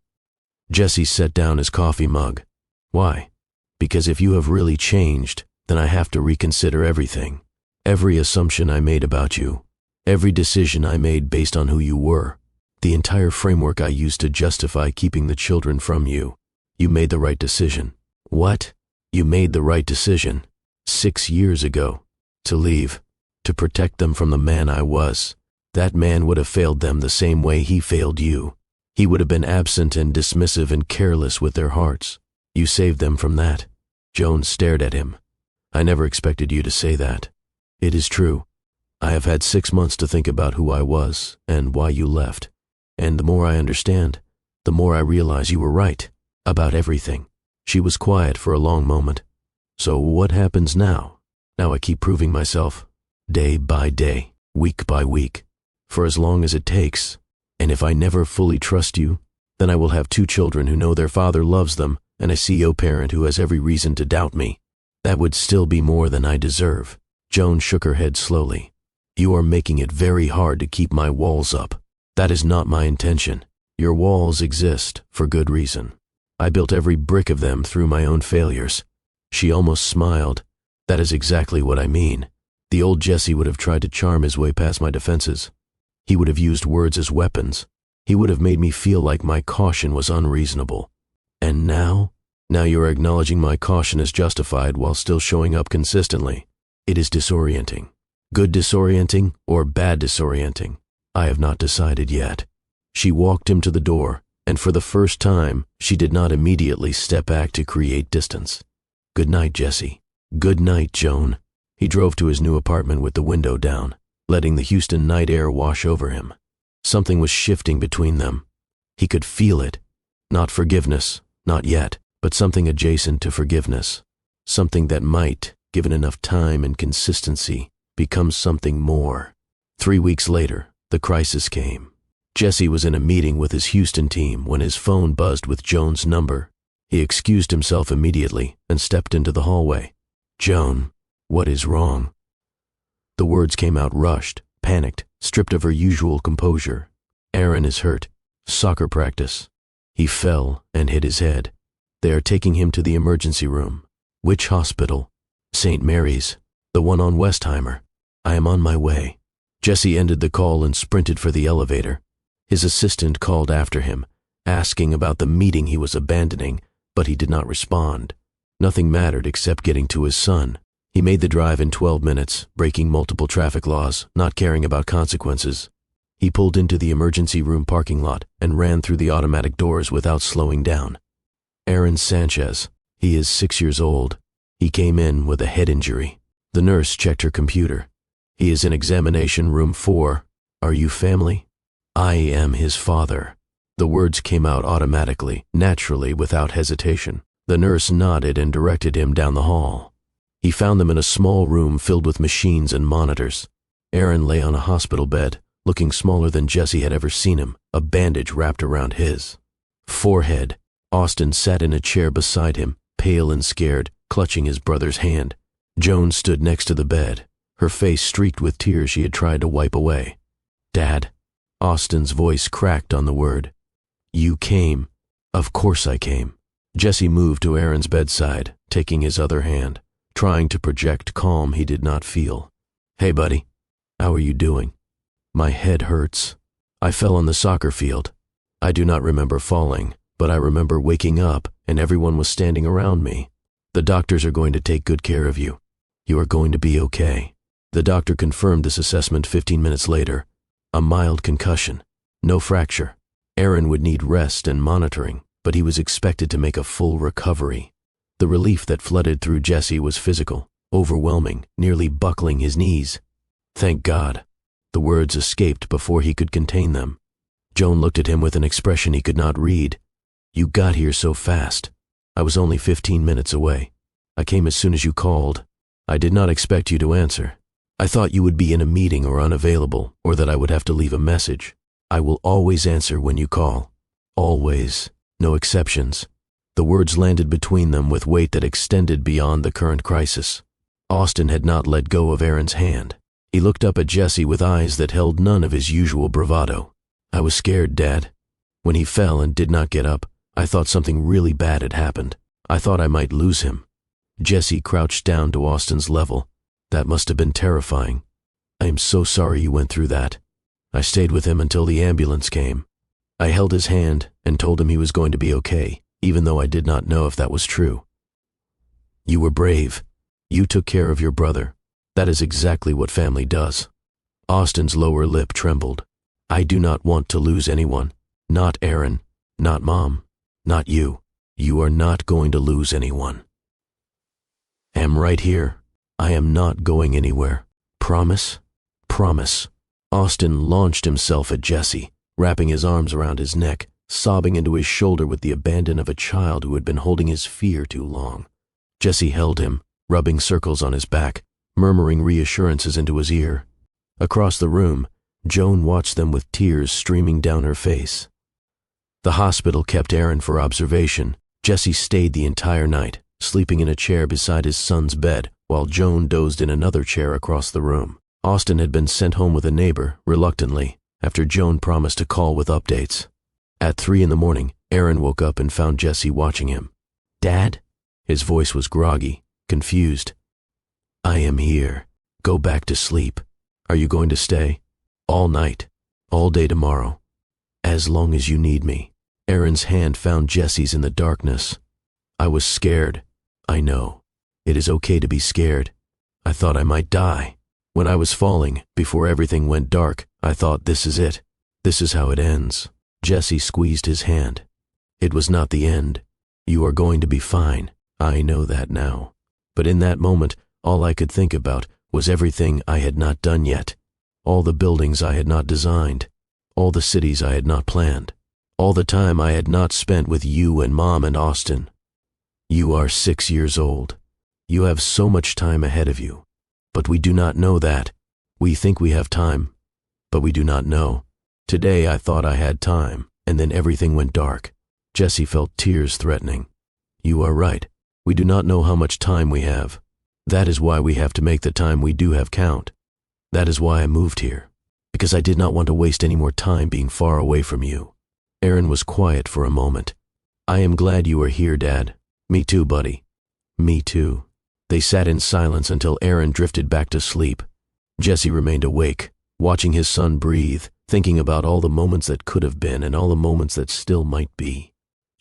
Jesse set down his coffee mug. Why? Because if you have really changed, then I have to reconsider everything. Every assumption I made about you. Every decision I made based on who you were. The entire framework I used to justify keeping the children from you. You made the right decision. What? You made the right decision 6 years ago. To leave. To protect them from the man I was. That man would have failed them the same way he failed you. He would have been absent and dismissive and careless with their hearts. You saved them from that. Joan stared at him. I never expected you to say that. It is true. I have had 6 months to think about who I was and why you left. And the more I understand, the more I realize you were right. About everything." She was quiet for a long moment. "So what happens now?" "Now I keep proving myself, day by day, week by week, for as long as it takes. And if I never fully trust you, then I will have 2 children who know their father loves them and a CEO parent who has every reason to doubt me. That would still be more than I deserve." Joan shook her head slowly. "You are making it very hard to keep my walls up. That is not my intention. Your walls exist for good reason. I built every brick of them through my own failures." She almost smiled. "That is exactly what I mean. The old Jesse would have tried to charm his way past my defenses. He would have used words as weapons. He would have made me feel like my caution was unreasonable. And now? Now you are acknowledging my caution is justified while still showing up consistently. It is disorienting. Good disorienting or bad disorienting? I have not decided yet." She walked him to the door, and for the first time, she did not immediately step back to create distance. "Good night, Jesse." "Good night, Joan." He drove to his new apartment with the window down, letting the Houston night air wash over him. Something was shifting between them. He could feel it. Not forgiveness, not yet, but something adjacent to forgiveness. Something that might, given enough time and consistency, become something more. 3 weeks later, the crisis came. Jesse was in a meeting with his Houston team when his phone buzzed with Joan's number. He excused himself immediately and stepped into the hallway. "Joan, what is wrong?" The words came out rushed, panicked, stripped of her usual composure. "Aaron is hurt. Soccer practice. He fell and hit his head. They are taking him to the emergency room." "Which hospital?" "St. Mary's, the one on Westheimer. I am on my way." Jesse ended the call and sprinted for the elevator. His assistant called after him, asking about the meeting he was abandoning, but he did not respond. Nothing mattered except getting to his son. He made the drive in 12 minutes, breaking multiple traffic laws, not caring about consequences. He pulled into the emergency room parking lot and ran through the automatic doors without slowing down. Aaron Sanchez. He is 6 years old. He came in with a head injury. The nurse checked her computer. "He is in examination room 4. Are you family?" "I am his father." The words came out automatically, naturally, without hesitation. The nurse nodded and directed him down the hall. He found them in a small room filled with machines and monitors. Aaron lay on a hospital bed, looking smaller than Jesse had ever seen him, a bandage wrapped around his forehead. Austin sat in a chair beside him, pale and scared, clutching his brother's hand. Joan stood next to the bed, her face streaked with tears she had tried to wipe away. "Dad." Austin's voice cracked on the word. "You came." "Of course I came." Jesse moved to Aaron's bedside, taking his other hand, trying to project calm he did not feel. "Hey, buddy. How are you doing?" "My head hurts. I fell on the soccer field. I do not remember falling, but I remember waking up and everyone was standing around me. The doctors are going to take good care of you. You are going to be okay." The doctor confirmed this assessment 15 minutes later. A mild concussion, no fracture. Aaron would need rest and monitoring, but he was expected to make a full recovery. The relief that flooded through Jesse was physical, overwhelming, nearly buckling his knees. "Thank God." The words escaped before he could contain them. Joan looked at him with an expression he could not read. "You got here so fast. I was only 15 minutes away. I came as soon as you called. I did not expect you to answer. I thought you would be in a meeting or unavailable, or that I would have to leave a message. I will always answer when you call. Always. No exceptions." The words landed between them with weight that extended beyond the current crisis. Austin had not let go of Aaron's hand. He looked up at Jesse with eyes that held none of his usual bravado. "I was scared, Dad. When he fell and did not get up, I thought something really bad had happened. I thought I might lose him." Jesse crouched down to Austin's level. "That must have been terrifying. I am so sorry you went through that. I stayed with him until the ambulance came. I held his hand and told him he was going to be okay, even though I did not know if that was true. You were brave. You took care of your brother. That is exactly what family does." Austin's lower lip trembled. "I do not want to lose anyone. Not Aaron, not Mom, not you. You are not going to lose anyone." "Am right here. I am not going anywhere. Promise? Promise." Austin launched himself at Jesse, wrapping his arms around his neck, sobbing into his shoulder with the abandon of a child who had been holding his fear too long. Jesse held him, rubbing circles on his back, murmuring reassurances into his ear. Across the room, Joan watched them with tears streaming down her face. The hospital kept Aaron for observation. Jesse stayed the entire night, sleeping in a chair beside his son's bed, while Joan dozed in another chair across the room. Austin had been sent home with a neighbor, reluctantly, after Joan promised to call with updates. At 3 a.m, Aaron woke up and found Jesse watching him. "Dad?" His voice was groggy, confused. "I am here. Go back to sleep. Are you going to stay? All night. All day tomorrow. As long as you need me." Aaron's hand found Jesse's in the darkness. "I was scared. I know. It is okay to be scared. I thought I might die. When I was falling, before everything went dark, I thought this is it. This is how it ends." Jesse squeezed his hand. "It was not the end. You are going to be fine. I know that now." But in that moment, all I could think about was everything I had not done yet. All the buildings I had not designed. All the cities I had not planned. All the time I had not spent with you and Mom and Austin. You are 6 years old. You have so much time ahead of you. But we do not know that. We think we have time, but we do not know. Today I thought I had time, and then everything went dark. Jesse felt tears threatening. You are right. We do not know how much time we have. That is why we have to make the time we do have count. That is why I moved here, because I did not want to waste any more time being far away from you. Aaron was quiet for a moment. "I am glad you are here, Dad." "Me too, buddy." "Me too." They sat in silence until Aaron drifted back to sleep. Jesse remained awake, watching his son breathe, thinking about all the moments that could have been and all the moments that still might be.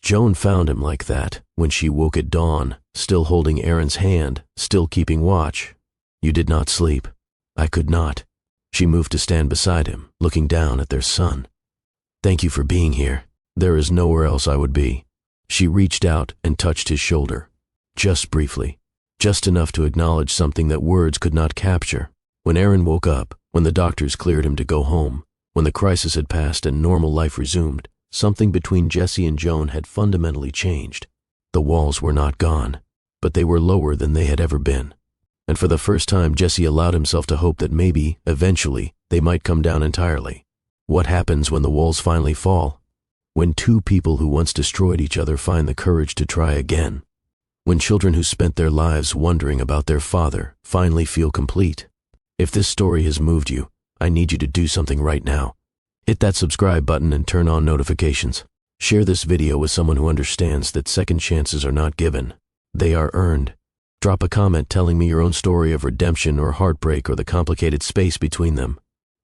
Joan found him like that when she woke at dawn, still holding Aaron's hand, still keeping watch. "You did not sleep." "I could not." She moved to stand beside him, looking down at their son. "Thank you for being here. There is nowhere else I would be." She reached out and touched his shoulder. Just briefly. Just enough to acknowledge something that words could not capture. When Aaron woke up, when the doctors cleared him to go home, when the crisis had passed and normal life resumed, something between Jesse and Joan had fundamentally changed. The walls were not gone, but they were lower than they had ever been. And for the first time, Jesse allowed himself to hope that maybe, eventually, they might come down entirely. What happens when the walls finally fall? When two people who once destroyed each other find the courage to try again? When children who spent their lives wondering about their father finally feel complete? If this story has moved you, I need you to do something right now. Hit that subscribe button and turn on notifications. Share this video with someone who understands that second chances are not given. They are earned. Drop a comment telling me your own story of redemption or heartbreak or the complicated space between them.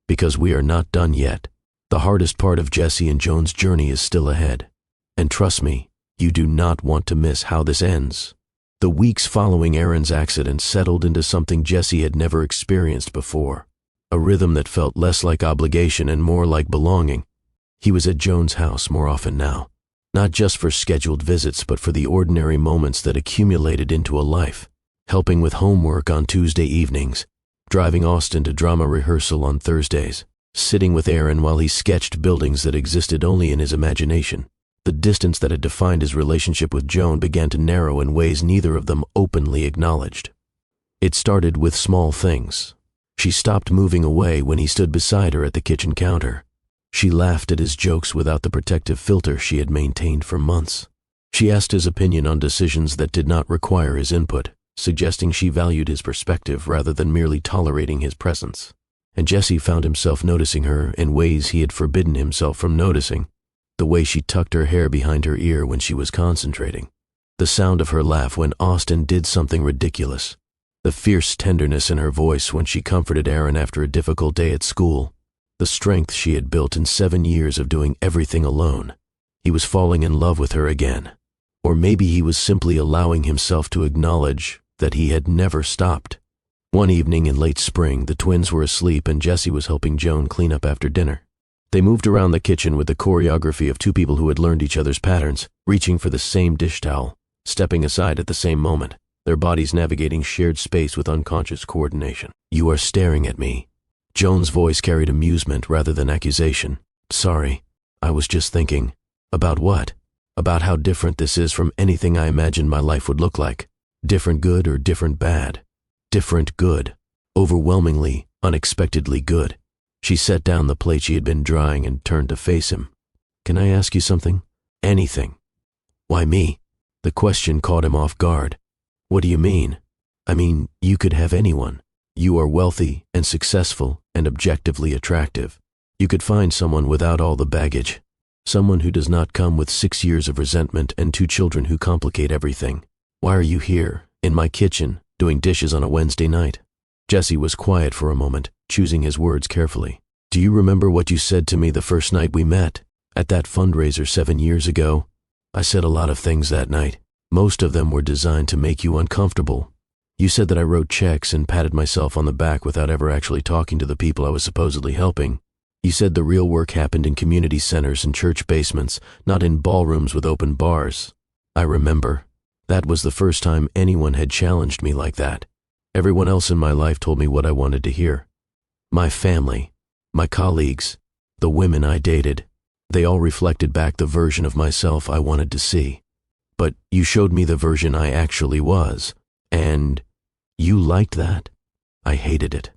Because we are not done yet. The hardest part of Jesse and Joan's journey is still ahead. And trust me, you do not want to miss how this ends. The weeks following Aaron's accident settled into something Jesse had never experienced before. A rhythm that felt less like obligation and more like belonging. He was at Joan's house more often now. Not just for scheduled visits, but for the ordinary moments that accumulated into a life. Helping with homework on Tuesday evenings. Driving Austin to drama rehearsal on Thursdays. Sitting with Aaron while he sketched buildings that existed only in his imagination. The distance that had defined his relationship with Joan began to narrow in ways neither of them openly acknowledged. It started with small things. She stopped moving away when he stood beside her at the kitchen counter. She laughed at his jokes without the protective filter she had maintained for months. She asked his opinion on decisions that did not require his input, suggesting she valued his perspective rather than merely tolerating his presence. And Jesse found himself noticing her in ways he had forbidden himself from noticing. The way she tucked her hair behind her ear when she was concentrating. The sound of her laugh when Austin did something ridiculous. The fierce tenderness in her voice when she comforted Aaron after a difficult day at school. The strength she had built in 7 years of doing everything alone. He was falling in love with her again. Or maybe he was simply allowing himself to acknowledge that he had never stopped. One evening in late spring, the twins were asleep and Jesse was helping Joan clean up after dinner. They moved around the kitchen with the choreography of two people who had learned each other's patterns, reaching for the same dish towel, stepping aside at the same moment, their bodies navigating shared space with unconscious coordination. "You are staring at me." Joan's voice carried amusement rather than accusation. "Sorry, I was just thinking." About what? About how different this is from anything I imagined my life would look like. Different good or different bad? Different good. Overwhelmingly, unexpectedly good. She set down the plate she had been drying and turned to face him. Can I ask you something? Anything. Why me? The question caught him off guard. What do you mean? I mean, you could have anyone. You are wealthy and successful and objectively attractive. You could find someone without all the baggage. Someone who does not come with 6 years of resentment and 2 children who complicate everything. Why are you here, in my kitchen, doing dishes on a Wednesday night? Jesse was quiet for a moment, choosing his words carefully. Do you remember what you said to me the first night we met, at that fundraiser 7 years ago? I said a lot of things that night. Most of them were designed to make you uncomfortable. You said that I wrote checks and patted myself on the back without ever actually talking to the people I was supposedly helping. You said the real work happened in community centers and church basements, not in ballrooms with open bars. I remember. That was the first time anyone had challenged me like that. Everyone else in my life told me what I wanted to hear. My family, my colleagues, the women I dated, they all reflected back the version of myself I wanted to see. But you showed me the version I actually was, and you liked that? I hated it.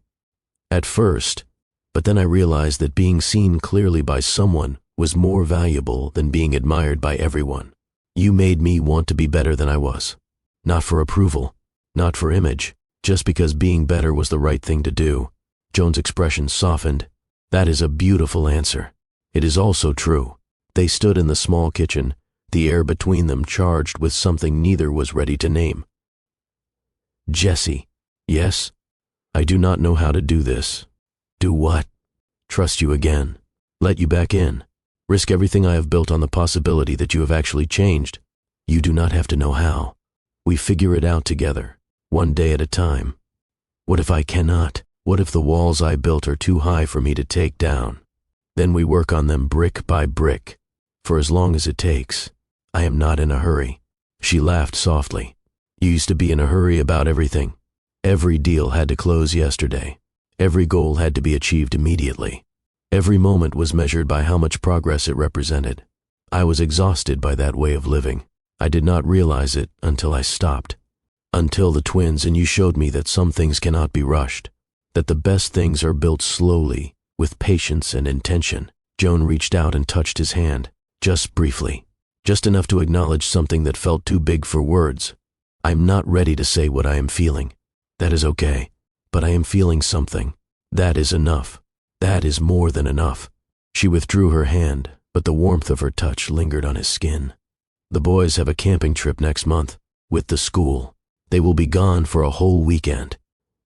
At first, but then I realized that being seen clearly by someone was more valuable than being admired by everyone. You made me want to be better than I was. Not for approval, not for image, just because being better was the right thing to do. Joan's expression softened. That is a beautiful answer. It is also true. They stood in the small kitchen, the air between them charged with something neither was ready to name. Jesse, yes? I do not know how to do this. Do what? Trust you again. Let you back in. Risk everything I have built on the possibility that you have actually changed. You do not have to know how. We figure it out together, one day at a time. What if I cannot? What if the walls I built are too high for me to take down? Then we work on them brick by brick, for as long as it takes. I am not in a hurry. She laughed softly. You used to be in a hurry about everything. Every deal had to close yesterday. Every goal had to be achieved immediately. Every moment was measured by how much progress it represented. I was exhausted by that way of living. I did not realize it until I stopped. Until the twins and you showed me that some things cannot be rushed, that the best things are built slowly, with patience and intention. Joan reached out and touched his hand, just briefly, just enough to acknowledge something that felt too big for words. I'm not ready to say what I am feeling. That is okay, but I am feeling something. That is enough. That is more than enough. She withdrew her hand, but the warmth of her touch lingered on his skin. The boys have a camping trip next month, with the school. They will be gone for a whole weekend.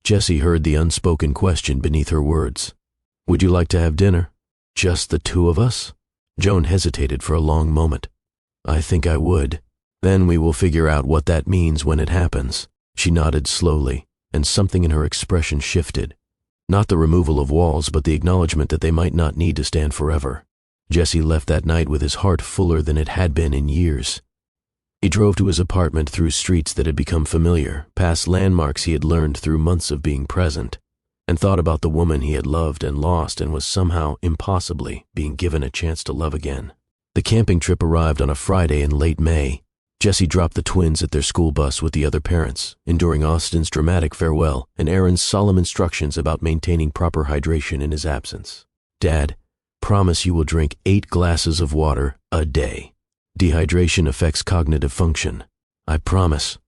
Jesse heard the unspoken question beneath her words. Would you like to have dinner? Just the two of us? Joan hesitated for a long moment. I think I would. Then we will figure out what that means when it happens. She nodded slowly, and something in her expression shifted. Not the removal of walls, but the acknowledgement that they might not need to stand forever. Jesse left that night with his heart fuller than it had been in years. He drove to his apartment through streets that had become familiar, past landmarks he had learned through months of being present, and thought about the woman he had loved and lost and was somehow, impossibly, being given a chance to love again. The camping trip arrived on a Friday in late May. Jesse dropped the twins at their school bus with the other parents, enduring Austin's dramatic farewell and Aaron's solemn instructions about maintaining proper hydration in his absence. Dad, promise you will drink 8 glasses of water a day. Dehydration affects cognitive function. I promise.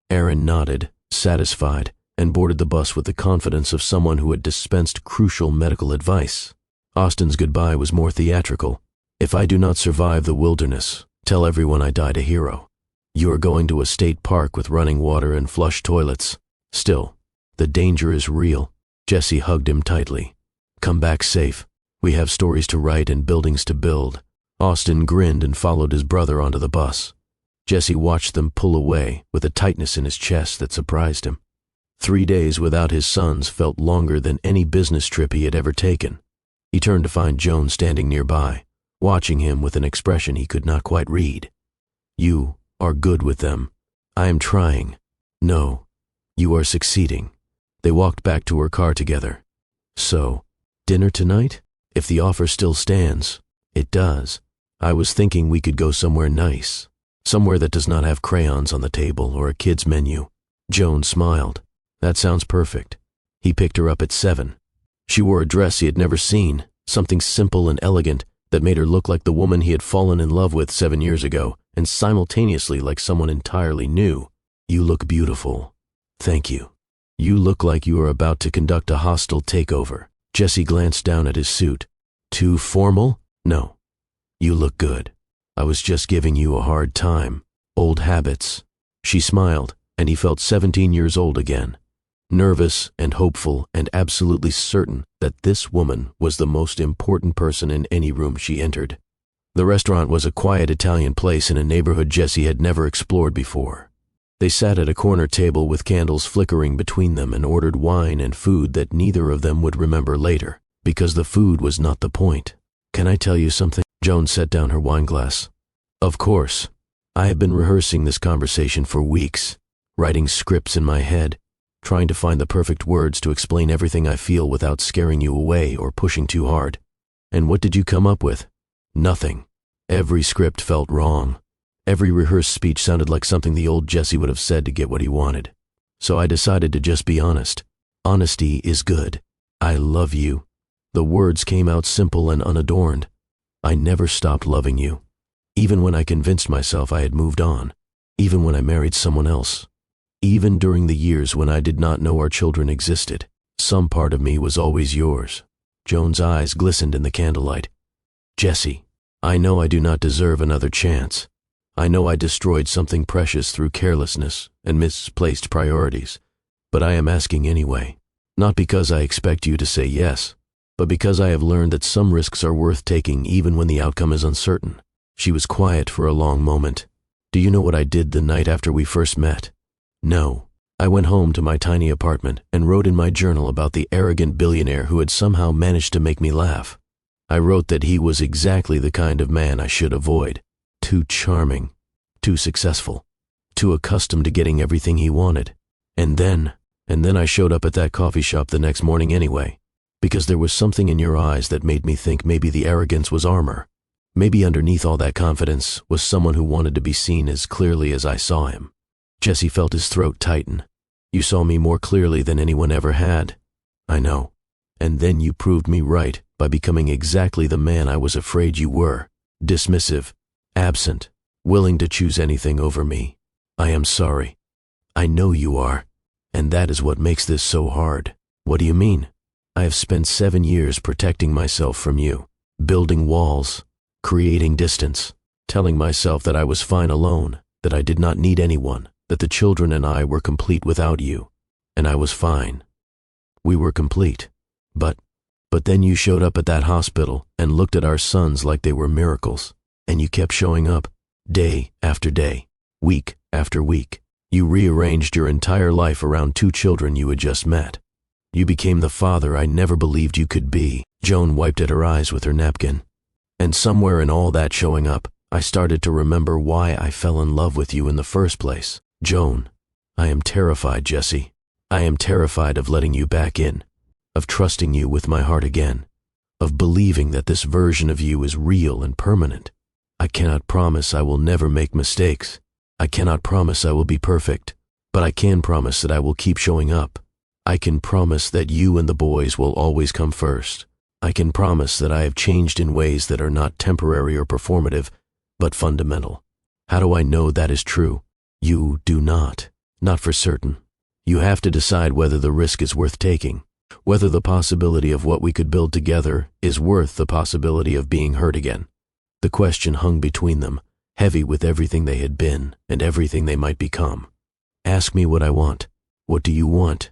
Aaron nodded, satisfied, and boarded the bus with the confidence of someone who had dispensed crucial medical advice. Austin's goodbye was more theatrical. If I do not survive the wilderness, tell everyone I died a hero. You are going to a state park with running water and flush toilets. Still, the danger is real. Jesse hugged him tightly. Come back safe. We have stories to write and buildings to build. Austin grinned and followed his brother onto the bus. Jesse watched them pull away with a tightness in his chest that surprised him. 3 days without his sons felt longer than any business trip he had ever taken. He turned to find Joan standing nearby, watching him with an expression he could not quite read. You are good with them. I am trying. No, you are succeeding. They walked back to her car together. So, dinner tonight? If the offer still stands. It does. I was thinking we could go somewhere nice. Somewhere that does not have crayons on the table or a kid's menu. Joan smiled. That sounds perfect. He picked her up at 7. She wore a dress he had never seen, something simple and elegant that made her look like the woman he had fallen in love with 7 years ago, and simultaneously like someone entirely new. You look beautiful. Thank you. You look like you are about to conduct a hostile takeover. Jesse glanced down at his suit. Too formal? No. You look good. I was just giving you a hard time. Old habits. She smiled, and he felt 17 years old again. Nervous and hopeful and absolutely certain that this woman was the most important person in any room she entered. The restaurant was a quiet Italian place in a neighborhood Jesse had never explored before. They sat at a corner table with candles flickering between them and ordered wine and food that neither of them would remember later, because the food was not the point. Can I tell you something? Joan set down her wine glass. Of course. I have been rehearsing this conversation for weeks, writing scripts in my head, trying to find the perfect words to explain everything I feel without scaring you away or pushing too hard. And what did you come up with? Nothing. Every script felt wrong. Every rehearsed speech sounded like something the old Jesse would have said to get what he wanted. So I decided to just be honest. Honesty is good. I love you. The words came out simple and unadorned. I never stopped loving you. Even when I convinced myself I had moved on. Even when I married someone else. Even during the years when I did not know our children existed. Some part of me was always yours. Joan's eyes glistened in the candlelight. Jesse, I know I do not deserve another chance. I know I destroyed something precious through carelessness and misplaced priorities, but I am asking anyway. Not because I expect you to say yes, but because I have learned that some risks are worth taking even when the outcome is uncertain. She was quiet for a long moment. Do you know what I did the night after we first met? No. I went home to my tiny apartment and wrote in my journal about the arrogant billionaire who had somehow managed to make me laugh. I wrote that he was exactly the kind of man I should avoid. Too charming, too successful, too accustomed to getting everything he wanted. And then I showed up at that coffee shop the next morning anyway, because there was something in your eyes that made me think maybe the arrogance was armor. Maybe underneath all that confidence was someone who wanted to be seen as clearly as I saw him. Jesse felt his throat tighten. You saw me more clearly than anyone ever had. I know. And then you proved me right by becoming exactly the man I was afraid you were. Dismissive, absent, willing to choose anything over me. I am sorry. I know you are. And that is what makes this so hard. What do you mean? I have spent 7 years protecting myself from you, building walls, creating distance, telling myself that I was fine alone, that I did not need anyone, that the children and I were complete without you. And I was fine. We were complete. But then you showed up at that hospital and looked at our sons like they were miracles. And you kept showing up, day after day, week after week. You rearranged your entire life around 2 children you had just met. You became the father I never believed you could be. Joan wiped at her eyes with her napkin. And somewhere in all that showing up, I started to remember why I fell in love with you in the first place. Joan, I am terrified, Jesse. I am terrified of letting you back in, of trusting you with my heart again, of believing that this version of you is real and permanent. I cannot promise I will never make mistakes. I cannot promise I will be perfect, but I can promise that I will keep showing up. I can promise that you and the boys will always come first. I can promise that I have changed in ways that are not temporary or performative, but fundamental. How do I know that is true? You do not for certain. You have to decide whether the risk is worth taking, whether the possibility of what we could build together is worth the possibility of being hurt again. The question hung between them, heavy with everything they had been and everything they might become. Ask me what I want. What do you want?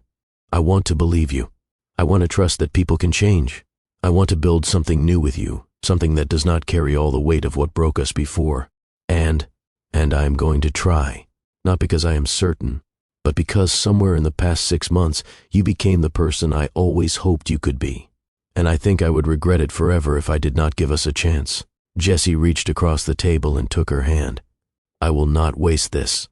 I want to believe you. I want to trust that people can change. I want to build something new with you, something that does not carry all the weight of what broke us before. And I am going to try, not because I am certain, but because somewhere in the past 6 months, you became the person I always hoped you could be. And I think I would regret it forever if I did not give us a chance. Jesse reached across the table and took her hand. I will not waste this.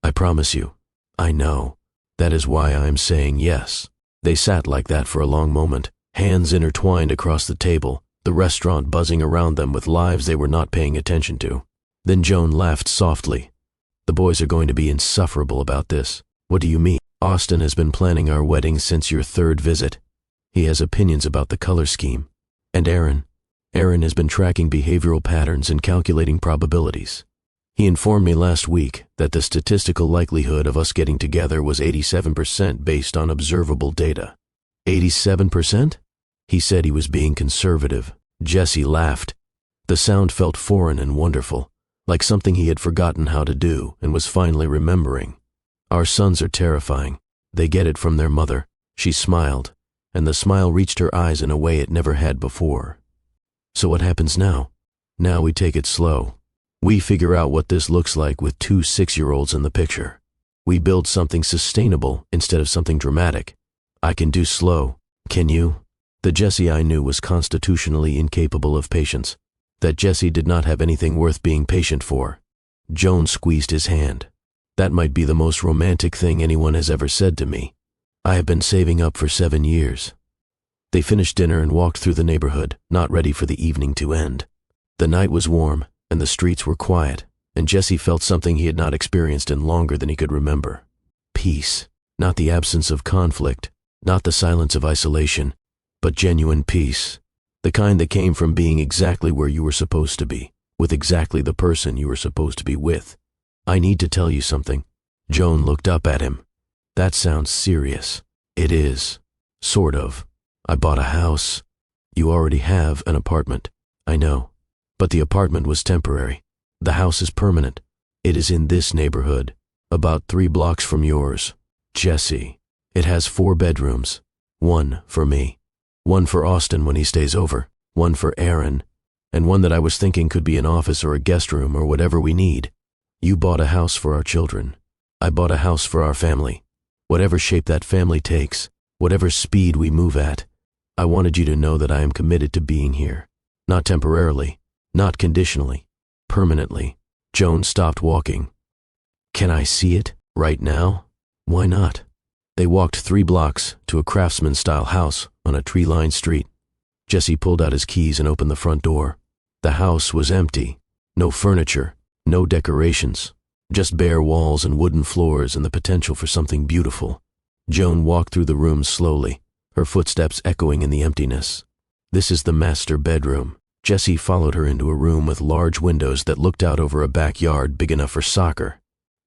I promise you. I know. That is why I am saying yes. They sat like that for a long moment, hands intertwined across the table, the restaurant buzzing around them with lives they were not paying attention to. Then Joan laughed softly. The boys are going to be insufferable about this. What do you mean? Austin has been planning our wedding since your third visit. He has opinions about the color scheme. And Aaron has been tracking behavioral patterns and calculating probabilities. He informed me last week that the statistical likelihood of us getting together was 87% based on observable data. 87%? He said he was being conservative. Jesse laughed. The sound felt foreign and wonderful, like something he had forgotten how to do and was finally remembering. Our sons are terrifying. They get it from their mother. She smiled, and the smile reached her eyes in a way it never had before. So what happens now? Now we take it slow. We figure out what this looks like with 2 6-year-olds in the picture. We build something sustainable instead of something dramatic. I can do slow. Can you? The Jesse I knew was constitutionally incapable of patience. That Jesse did not have anything worth being patient for. Joan squeezed his hand. That might be the most romantic thing anyone has ever said to me. I have been saving up for 7 years. They finished dinner and walked through the neighborhood, not ready for the evening to end. The night was warm, and the streets were quiet, and Jesse felt something he had not experienced in longer than he could remember. Peace, not the absence of conflict, not the silence of isolation, but genuine peace, the kind that came from being exactly where you were supposed to be, with exactly the person you were supposed to be with. I need to tell you something. Joan looked up at him. That sounds serious. It is. Sort of. I bought a house. You already have an apartment. I know. But the apartment was temporary. The house is permanent. It is in this neighborhood, about 3 blocks from yours. Jesse. It has 4 bedrooms. 1 for me. 1 for Austin when he stays over. 1 for Aaron. And 1 that I was thinking could be an office or a guest room or whatever we need. You bought a house for our children. I bought a house for our family. Whatever shape that family takes, whatever speed we move at, I wanted you to know that I am committed to being here. Not temporarily, not conditionally, permanently. Joan stopped walking. Can I see it right now? Why not? They walked 3 blocks to a craftsman-style house on a tree-lined street. Jesse pulled out his keys and opened the front door. The house was empty. No furniture, no decorations, just bare walls and wooden floors and the potential for something beautiful. Joan walked through the room slowly, her footsteps echoing in the emptiness. This is the master bedroom. Jesse followed her into a room with large windows that looked out over a backyard big enough for soccer.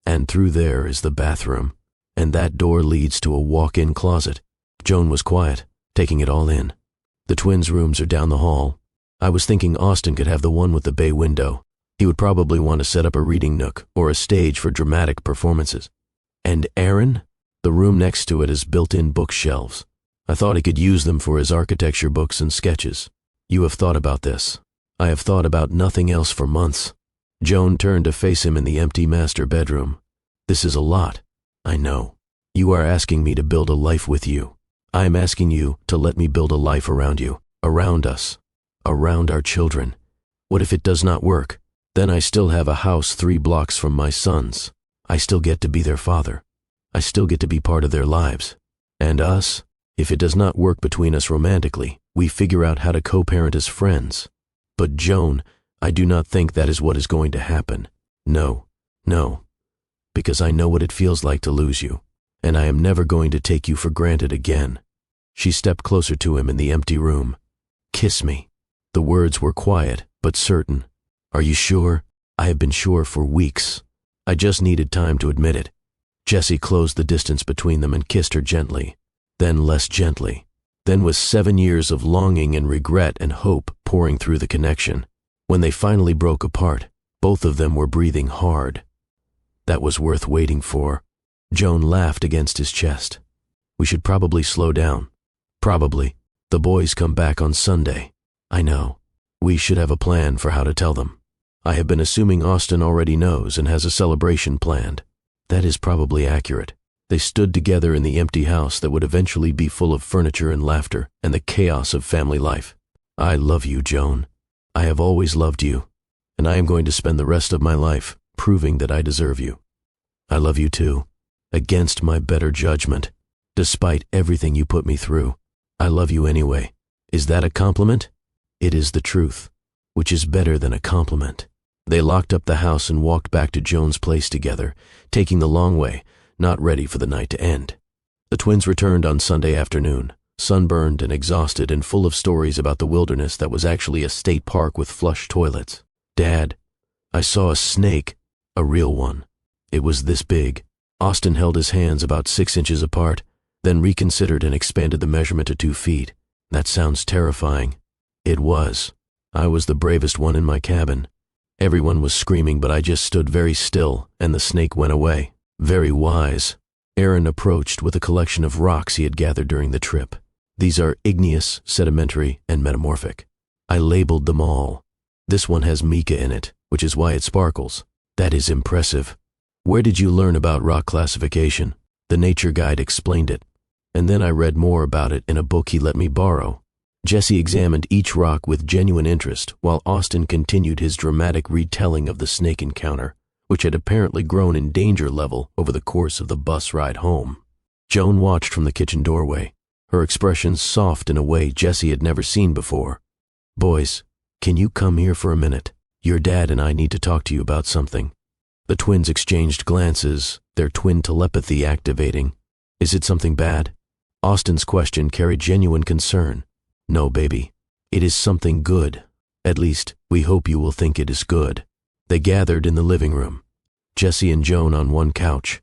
And through there is the bathroom. And that door leads to a walk-in closet. Joan was quiet, taking it all in. The twins' rooms are down the hall. I was thinking Austin could have the one with the bay window. He would probably want to set up a reading nook or a stage for dramatic performances. And Aaron? The room next to it has built-in bookshelves. I thought he could use them for his architecture books and sketches. You have thought about this. I have thought about nothing else for months. Joan turned to face him in the empty master bedroom. This is a lot. I know. You are asking me to build a life with you. I am asking you to let me build a life around you, around us, around our children. What if it does not work? Then I still have a house 3 blocks from my sons. I still get to be their father. I still get to be part of their lives. And us? If it does not work between us romantically, we figure out how to co-parent as friends. But Joan, I do not think that is what is going to happen. No, no. Because I know what it feels like to lose you, and I am never going to take you for granted again. She stepped closer to him in the empty room. Kiss me. The words were quiet, but certain. Are you sure? I have been sure for weeks. I just needed time to admit it. Jesse closed the distance between them and kissed her gently, then less gently. Then with 7 years of longing and regret and hope pouring through the connection. When they finally broke apart, both of them were breathing hard. That was worth waiting for. Joan laughed against his chest. We should probably slow down. Probably. The boys come back on Sunday. I know. We should have a plan for how to tell them. I have been assuming Austin already knows and has a celebration planned. That is probably accurate. They stood together in the empty house that would eventually be full of furniture and laughter and the chaos of family life. I love you, Joan. I have always loved you, and I am going to spend the rest of my life proving that I deserve you. I love you too, against my better judgment. Despite everything you put me through, I love you anyway. Is that a compliment? It is the truth, which is better than a compliment. They locked up the house and walked back to Joan's place together, taking the long way, not ready for the night to end. The twins returned on Sunday afternoon, sunburned and exhausted and full of stories about the wilderness that was actually a state park with flush toilets. "Dad, I saw a snake, a real one. It was this big." Austin held his hands about 6 inches apart, then reconsidered and expanded the measurement to 2 feet. "That sounds terrifying." It was. I was the bravest one in my cabin. Everyone was screaming, but I just stood very still, and the snake went away. Very wise. Aaron approached with a collection of rocks he had gathered during the trip. These are igneous, sedimentary, and metamorphic. I labeled them all. This one has mica in it, which is why it sparkles. That is impressive. Where did you learn about rock classification? The nature guide explained it. And then I read more about it in a book he let me borrow. Jesse examined each rock with genuine interest, while Austin continued his dramatic retelling of the snake encounter, which had apparently grown in danger level over the course of the bus ride home. Joan watched from the kitchen doorway, her expression soft in a way Jesse had never seen before. "Boys, can you come here for a minute? Your dad and I need to talk to you about something." The twins exchanged glances, their twin telepathy activating. "Is it something bad?" Austin's question carried genuine concern. "No, baby. It is something good. At least, we hope you will think it is good." They gathered in the living room. Jesse and Joan on one couch,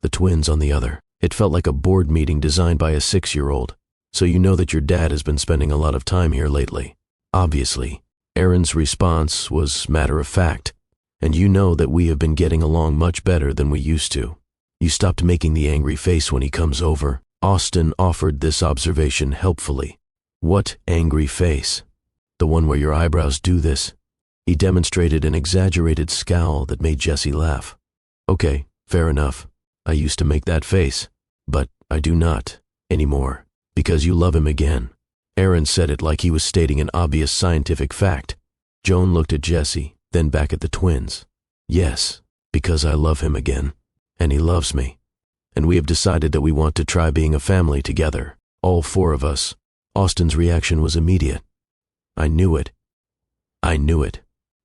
the twins on the other. It felt like a board meeting designed by a 6-year-old. "So you know that your dad has been spending a lot of time here lately?" Obviously. Aaron's response was matter of fact. "And you know that we have been getting along much better than we used to. You stopped making the angry face when he comes over." Austin offered this observation helpfully. "What angry face?" "The one where your eyebrows do this." He demonstrated an exaggerated scowl that made Jesse laugh. "Okay, fair enough. I used to make that face, but I do not anymore, because you love him again." Aaron said it like he was stating an obvious scientific fact. Joan looked at Jesse, then back at the twins. "Yes, because I love him again, and he loves me. And we have decided that we want to try being a family together, all 4 of us." Austin's reaction was immediate. "I knew it. I knew it.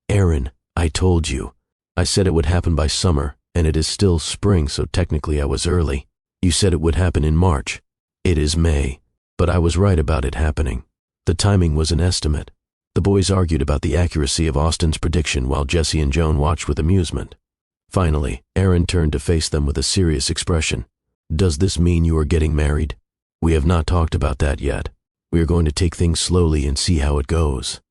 Aaron, I told you. I said it would happen by summer, and it is still spring, so technically I was early. You said it would happen in March. It is May, but I was right about it happening. The timing was an estimate." The boys argued about the accuracy of Austin's prediction while Jesse and Joan watched with amusement. Finally, Aaron turned to face them with a serious expression. "Does this mean you are getting married?" "We have not talked about that yet. We are going to take things slowly and see how it goes.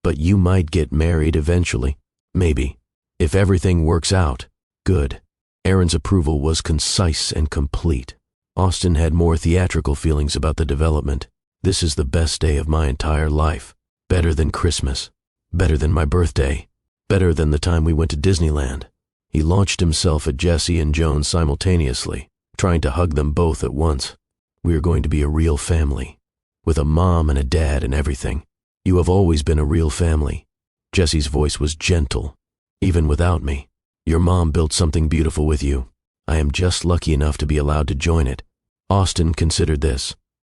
But you might get married eventually. Maybe. If everything works out, good." Aaron's approval was concise and complete. Austin had more theatrical feelings about the development. "This is the best day of my entire life. Better than Christmas. Better than my birthday. Better than the time we went to Disneyland." He launched himself at Jesse and Joan simultaneously, trying to hug them both at once. "We are going to be a real family. With a mom and a dad and everything. You have always been a real family." Jesse's voice was gentle, even without me. "Your mom built something beautiful with you. I am just lucky enough to be allowed to join it." Austin considered this.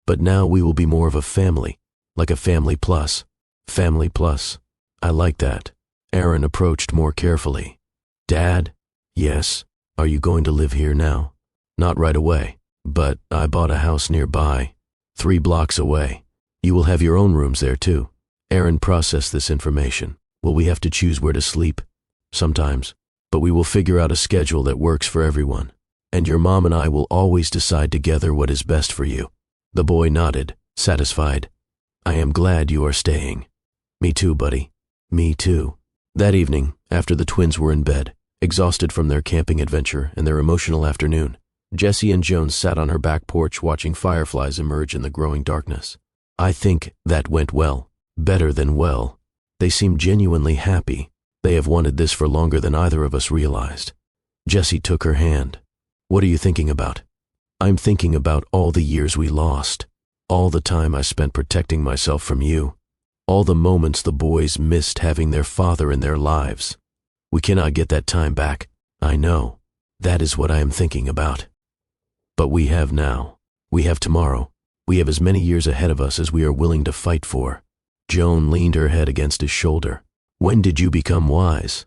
"But now we will be more of a family, like a family plus." Family plus. I like that. Aaron approached more carefully. "Dad?" "Yes. Are you going to live here now?" "Not right away, but I bought a house nearby, 3 blocks away. You will have your own rooms there too." Aaron processed this information. "Will we have to choose where to sleep?" "Sometimes, but we will figure out a schedule that works for everyone. And your mom and I will always decide together what is best for you." The boy nodded, satisfied. "I am glad you are staying." "Me too, buddy. Me too." That evening, after the twins were in bed, exhausted from their camping adventure and their emotional afternoon, Jesse and Joan sat on her back porch watching fireflies emerge in the growing darkness. "I think that went well. Better than well. They seem genuinely happy. They have wanted this for longer than either of us realized." Jesse took her hand. "What are you thinking about?" "I'm thinking about all the years we lost. All the time I spent protecting myself from you. All the moments the boys missed having their father in their lives. We cannot get that time back. I know. That is what I am thinking about. But we have now. We have tomorrow. We have as many years ahead of us as we are willing to fight for." Joan leaned her head against his shoulder. When did you become wise?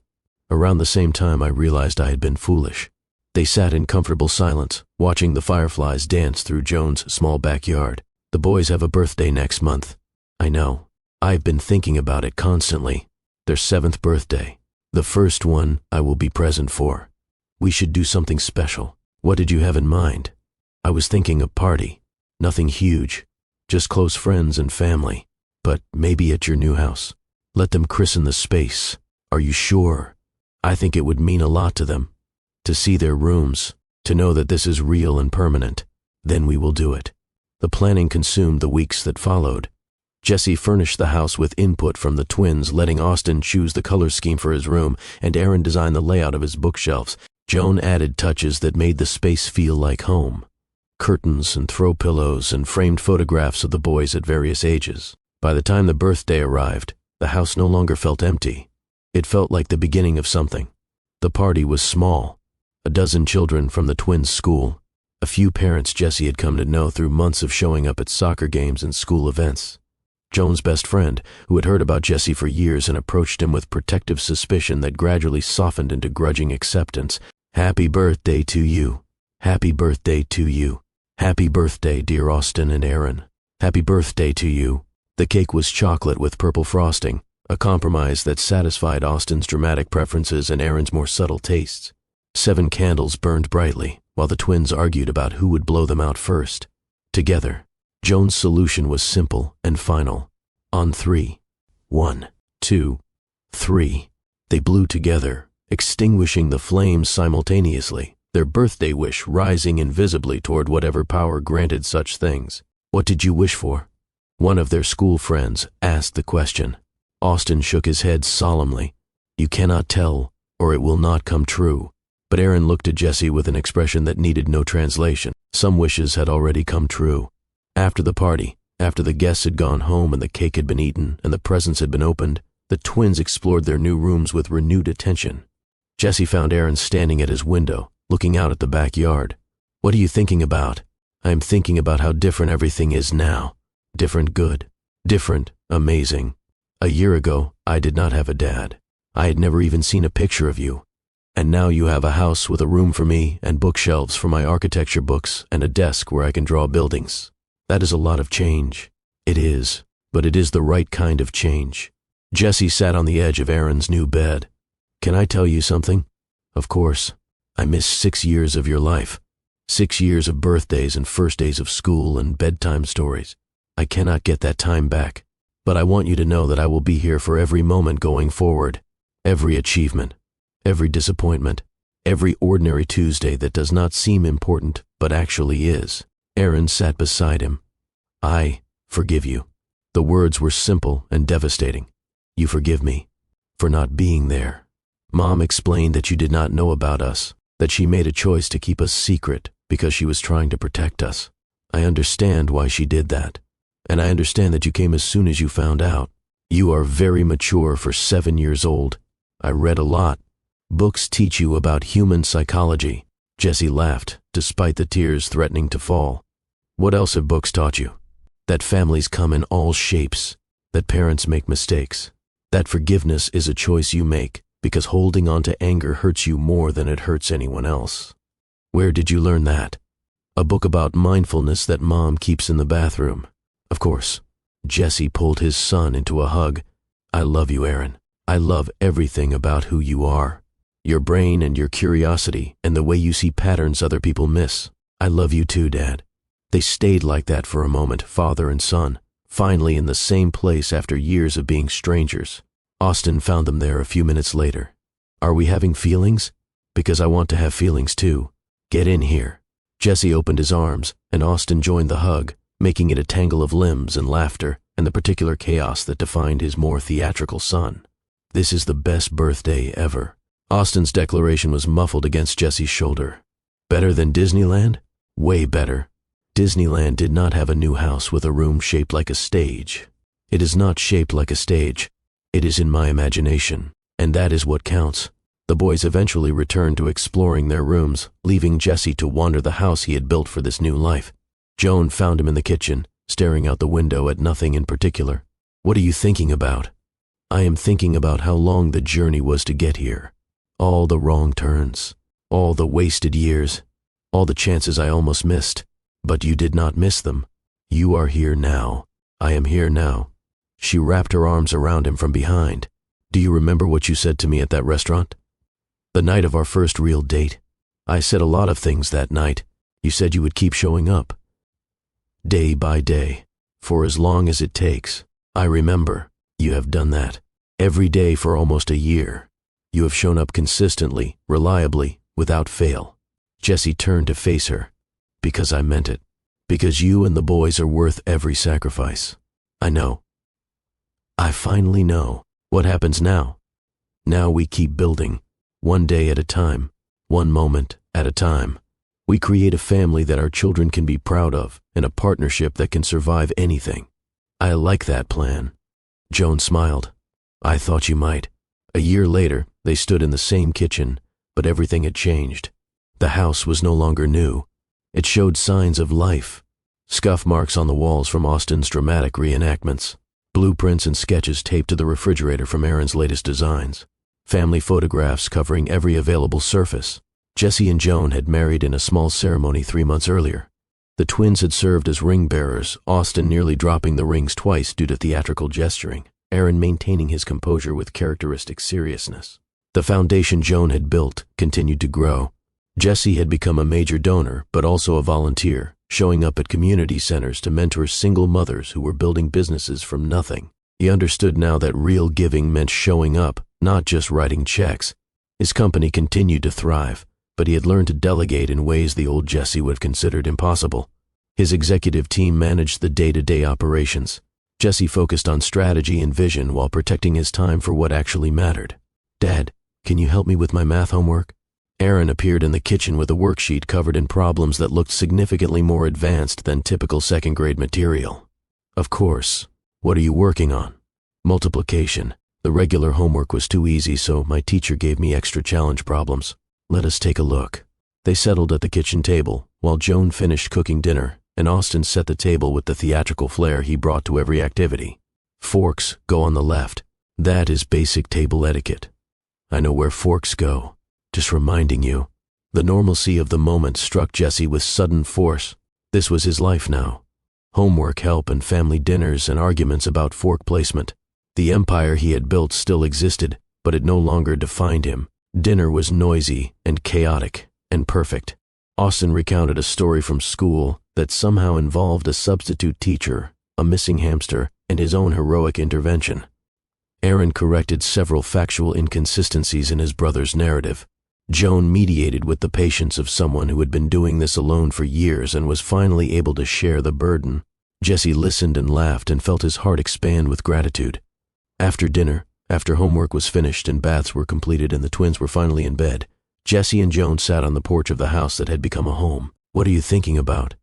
Around the same time I realized I had been foolish. They sat in comfortable silence, watching the fireflies dance through Joan's small backyard. The boys have a birthday next month. I know. I've been thinking about it constantly. Their 7th birthday. The first one I will be present for. We should do something special. What did you have in mind? I was thinking a party. Nothing huge. Just close friends and family. But maybe at your new house. Let them christen the space. Are you sure? I think it would mean a lot to them. To see their rooms. To know that this is real and permanent. Then we will do it. The planning consumed the weeks that followed. Jesse furnished the house with input from the twins, letting Austin choose the color scheme for his room, and Aaron designed the layout of his bookshelves. Joan added touches that made the space feel like home. Curtains and throw pillows and framed photographs of the boys at various ages. By the time the birthday arrived, the house no longer felt empty. It felt like the beginning of something. The party was small. 12 children from the twins' school. A few parents Jesse had come to know through months of showing up at soccer games and school events. Joan's best friend, who had heard about Jesse for years and approached him with protective suspicion that gradually softened into grudging acceptance. Happy birthday to you. Happy birthday to you. Happy birthday, dear Austin and Aaron. Happy birthday to you. The cake was chocolate with purple frosting, a compromise that satisfied Austin's dramatic preferences and Aaron's more subtle tastes. 7 candles burned brightly, while the twins argued about who would blow them out first. Together, Joan's solution was simple and final. On 3. 1, 2, 3. They blew together, extinguishing the flames simultaneously, their birthday wish rising invisibly toward whatever power granted such things. What did you wish for? One of their school friends asked the question. Austin shook his head solemnly. You cannot tell, or it will not come true. But Aaron looked at Jesse with an expression that needed no translation. Some wishes had already come true. After the party, after the guests had gone home and the cake had been eaten and the presents had been opened, the twins explored their new rooms with renewed attention. Jesse found Aaron standing at his window, looking out at the backyard. What are you thinking about? I am thinking about how different everything is now. Different good. Different amazing. A year ago, I did not have a dad. I had never even seen a picture of you. And now you have a house with a room for me and bookshelves for my architecture books and a desk where I can draw buildings. That is a lot of change. It is, but it is the right kind of change. Jesse sat on the edge of Aaron's new bed. Can I tell you something? Of course. I missed 6 years of your life. 6 years of birthdays and first days of school and bedtime stories. I cannot get that time back. But I want you to know that I will be here for every moment going forward. Every achievement. Every disappointment. Every ordinary Tuesday that does not seem important but actually is. Aaron sat beside him. I forgive you. The words were simple and devastating. You forgive me for not being there. Mom explained that you did not know about us, that she made a choice to keep us secret because she was trying to protect us. I understand why she did that, and I understand that you came as soon as you found out. You are very mature for 7 years old. I read a lot. Books teach you about human psychology. Jesse laughed, despite the tears threatening to fall. What else have books taught you? That families come in all shapes, that parents make mistakes, that forgiveness is a choice you make because holding on to anger hurts you more than it hurts anyone else. Where did you learn that? A book about mindfulness that Mom keeps in the bathroom. Of course. Jesse pulled his son into a hug. I love you, Aaron. I love everything about who you are. Your brain and your curiosity and the way you see patterns other people miss. I love you too, Dad. They stayed like that for a moment, father and son, finally in the same place after years of being strangers. Austin found them there a few minutes later. Are we having feelings? Because I want to have feelings too. Get in here. Jesse opened his arms, and Austin joined the hug, making it a tangle of limbs and laughter and the particular chaos that defined his more theatrical son. This is the best birthday ever. Austin's declaration was muffled against Jesse's shoulder. Better than Disneyland? Way better. Disneyland did not have a new house with a room shaped like a stage. It is not shaped like a stage. It is in my imagination, and that is what counts. The boys eventually returned to exploring their rooms, leaving Jesse to wander the house he had built for this new life. Joan found him in the kitchen, staring out the window at nothing in particular. What are you thinking about? I am thinking about how long the journey was to get here. All the wrong turns, all the wasted years, all the chances I almost missed. But you did not miss them. You are here now. I am here now. She wrapped her arms around him from behind. Do you remember what you said to me at that restaurant? The night of our first real date. I said a lot of things that night. You said you would keep showing up. Day by day, for as long as it takes. I remember. You have done that. Every day for almost a year. You have shown up consistently, reliably, without fail. Jesse turned to face her. Because I meant it. Because you and the boys are worth every sacrifice. I know. I finally know. What happens now? Now we keep building, one day at a time, one moment at a time. We create a family that our children can be proud of, and a partnership that can survive anything. I like that plan. Joan smiled. I thought you might. A year later, they stood in the same kitchen, but everything had changed. The house was no longer new. It showed signs of life. Scuff marks on the walls from Austin's dramatic reenactments. Blueprints and sketches taped to the refrigerator from Aaron's latest designs. Family photographs covering every available surface. Jesse and Joan had married in a small ceremony 3 months earlier. The twins had served as ring bearers, Austin nearly dropping the rings twice due to theatrical gesturing, Aaron maintaining his composure with characteristic seriousness. The foundation Joan had built continued to grow. Jesse had become a major donor, but also a volunteer, showing up at community centers to mentor single mothers who were building businesses from nothing. He understood now that real giving meant showing up, not just writing checks. His company continued to thrive, but he had learned to delegate in ways the old Jesse would have considered impossible. His executive team managed the day-to-day operations. Jesse focused on strategy and vision while protecting his time for what actually mattered. Dad, can you help me with my math homework? Aaron appeared in the kitchen with a worksheet covered in problems that looked significantly more advanced than typical second-grade material. Of course. What are you working on? Multiplication. The regular homework was too easy, so my teacher gave me extra challenge problems. Let us take a look. They settled at the kitchen table, while Joan finished cooking dinner, and Austin set the table with the theatrical flair he brought to every activity. Forks go on the left. That is basic table etiquette. I know where forks go. Just reminding you. The normalcy of the moment struck Jesse with sudden force. This was his life now. Homework help and family dinners and arguments about fork placement. The empire he had built still existed, but it no longer defined him. Dinner was noisy and chaotic and perfect. Austin recounted a story from school that somehow involved a substitute teacher, a missing hamster, and his own heroic intervention. Aaron corrected several factual inconsistencies in his brother's narrative. Joan mediated with the patience of someone who had been doing this alone for years and was finally able to share the burden. Jesse listened and laughed and felt his heart expand with gratitude. After dinner, after homework was finished and baths were completed and the twins were finally in bed, Jesse and Joan sat on the porch of the house that had become a home. What are you thinking about?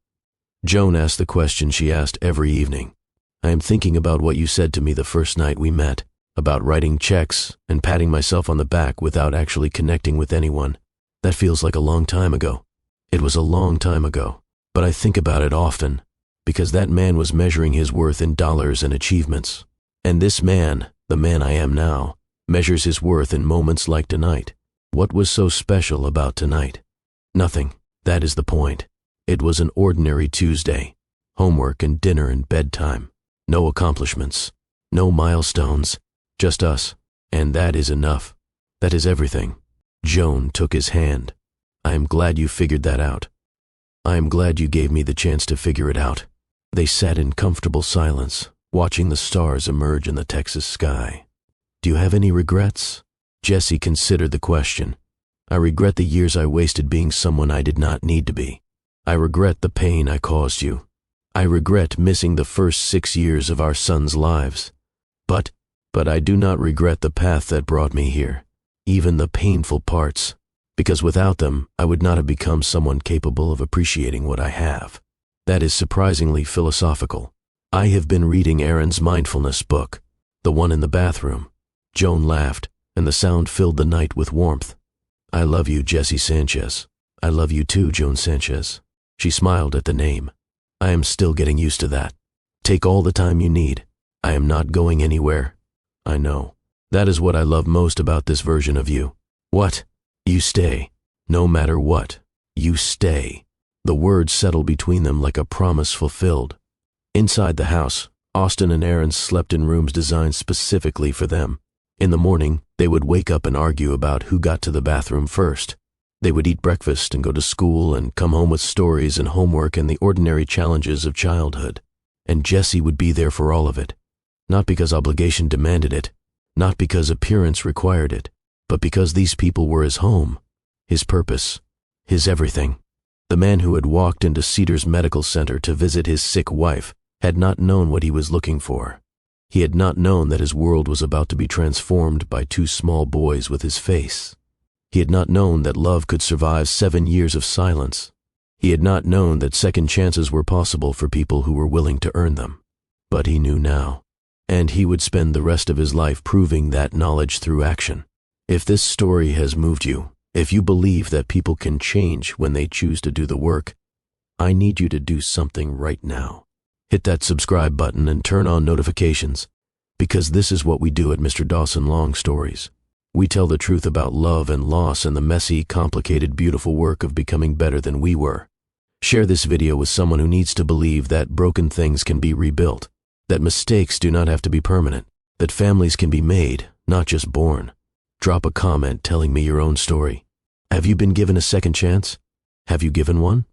Joan asked the question she asked every evening. I am thinking about what you said to me the first night we met, about writing checks and patting myself on the back without actually connecting with anyone. That feels like a long time ago. It was a long time ago, but I think about it often, because that man was measuring his worth in dollars and achievements. And this man, the man I am now, measures his worth in moments like tonight. What was so special about tonight? Nothing. That is the point. It was an ordinary Tuesday. Homework and dinner and bedtime. No accomplishments. No milestones. Just us. And that is enough. That is everything. Joan took his hand. I am glad you figured that out. I am glad you gave me the chance to figure it out. They sat in comfortable silence, watching the stars emerge in the Texas sky. Do you have any regrets? Jesse considered the question. I regret the years I wasted being someone I did not need to be. I regret the pain I caused you. I regret missing the first 6 years of our sons' lives. But I do not regret the path that brought me here, even the painful parts, because without them, I would not have become someone capable of appreciating what I have. That is surprisingly philosophical. I have been reading Aaron's mindfulness book, the one in the bathroom. Joan laughed, and the sound filled the night with warmth. I love you, Jesse Sanchez. I love you too, Joan Sanchez. She smiled at the name. I am still getting used to that. Take all the time you need. I am not going anywhere. I know. That is what I love most about this version of you. What? You stay. No matter what. You stay. The words settled between them like a promise fulfilled. Inside the house, Austin and Aaron slept in rooms designed specifically for them. In the morning, they would wake up and argue about who got to the bathroom first. They would eat breakfast and go to school and come home with stories and homework and the ordinary challenges of childhood. And Jesse would be there for all of it. Not because obligation demanded it, not because appearance required it, but because these people were his home, his purpose, his everything. The man who had walked into Cedars Medical Center to visit his sick wife had not known what he was looking for. He had not known that his world was about to be transformed by two small boys with his face. He had not known that love could survive 7 years of silence. He had not known that second chances were possible for people who were willing to earn them. But he knew now, and he would spend the rest of his life proving that knowledge through action. If this story has moved you, if you believe that people can change when they choose to do the work, I need you to do something right now. Hit that subscribe button and turn on notifications, because this is what we do at Mr. Dawson Long Stories. We tell the truth about love and loss and the messy, complicated, beautiful work of becoming better than we were. Share this video with someone who needs to believe that broken things can be rebuilt, that mistakes do not have to be permanent, that families can be made, not just born. Drop a comment telling me your own story. Have you been given a second chance? Have you given one?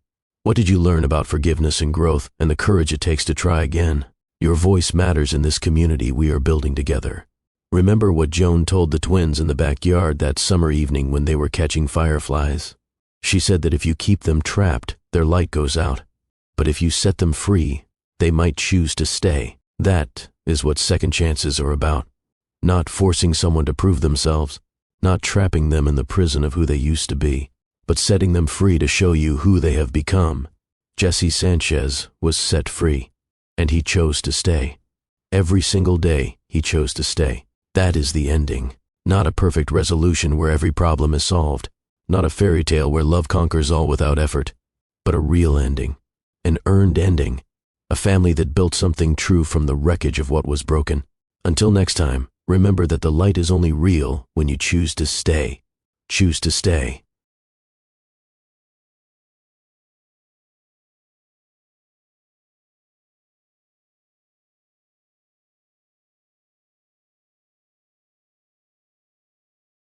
What did you learn about forgiveness and growth and the courage it takes to try again? Your voice matters in this community we are building together. Remember what Joan told the twins in the backyard that summer evening when they were catching fireflies? She said that if you keep them trapped, their light goes out. But if you set them free, they might choose to stay. That is what second chances are about. Not forcing someone to prove themselves, not trapping them in the prison of who they used to be, but setting them free to show you who they have become. Jesse Sanchez was set free, and he chose to stay. Every single day, he chose to stay. That is the ending, not a perfect resolution where every problem is solved, not a fairy tale where love conquers all without effort, but a real ending, an earned ending, a family that built something true from the wreckage of what was broken. Until next time, remember that the light is only real when you choose to stay. Choose to stay.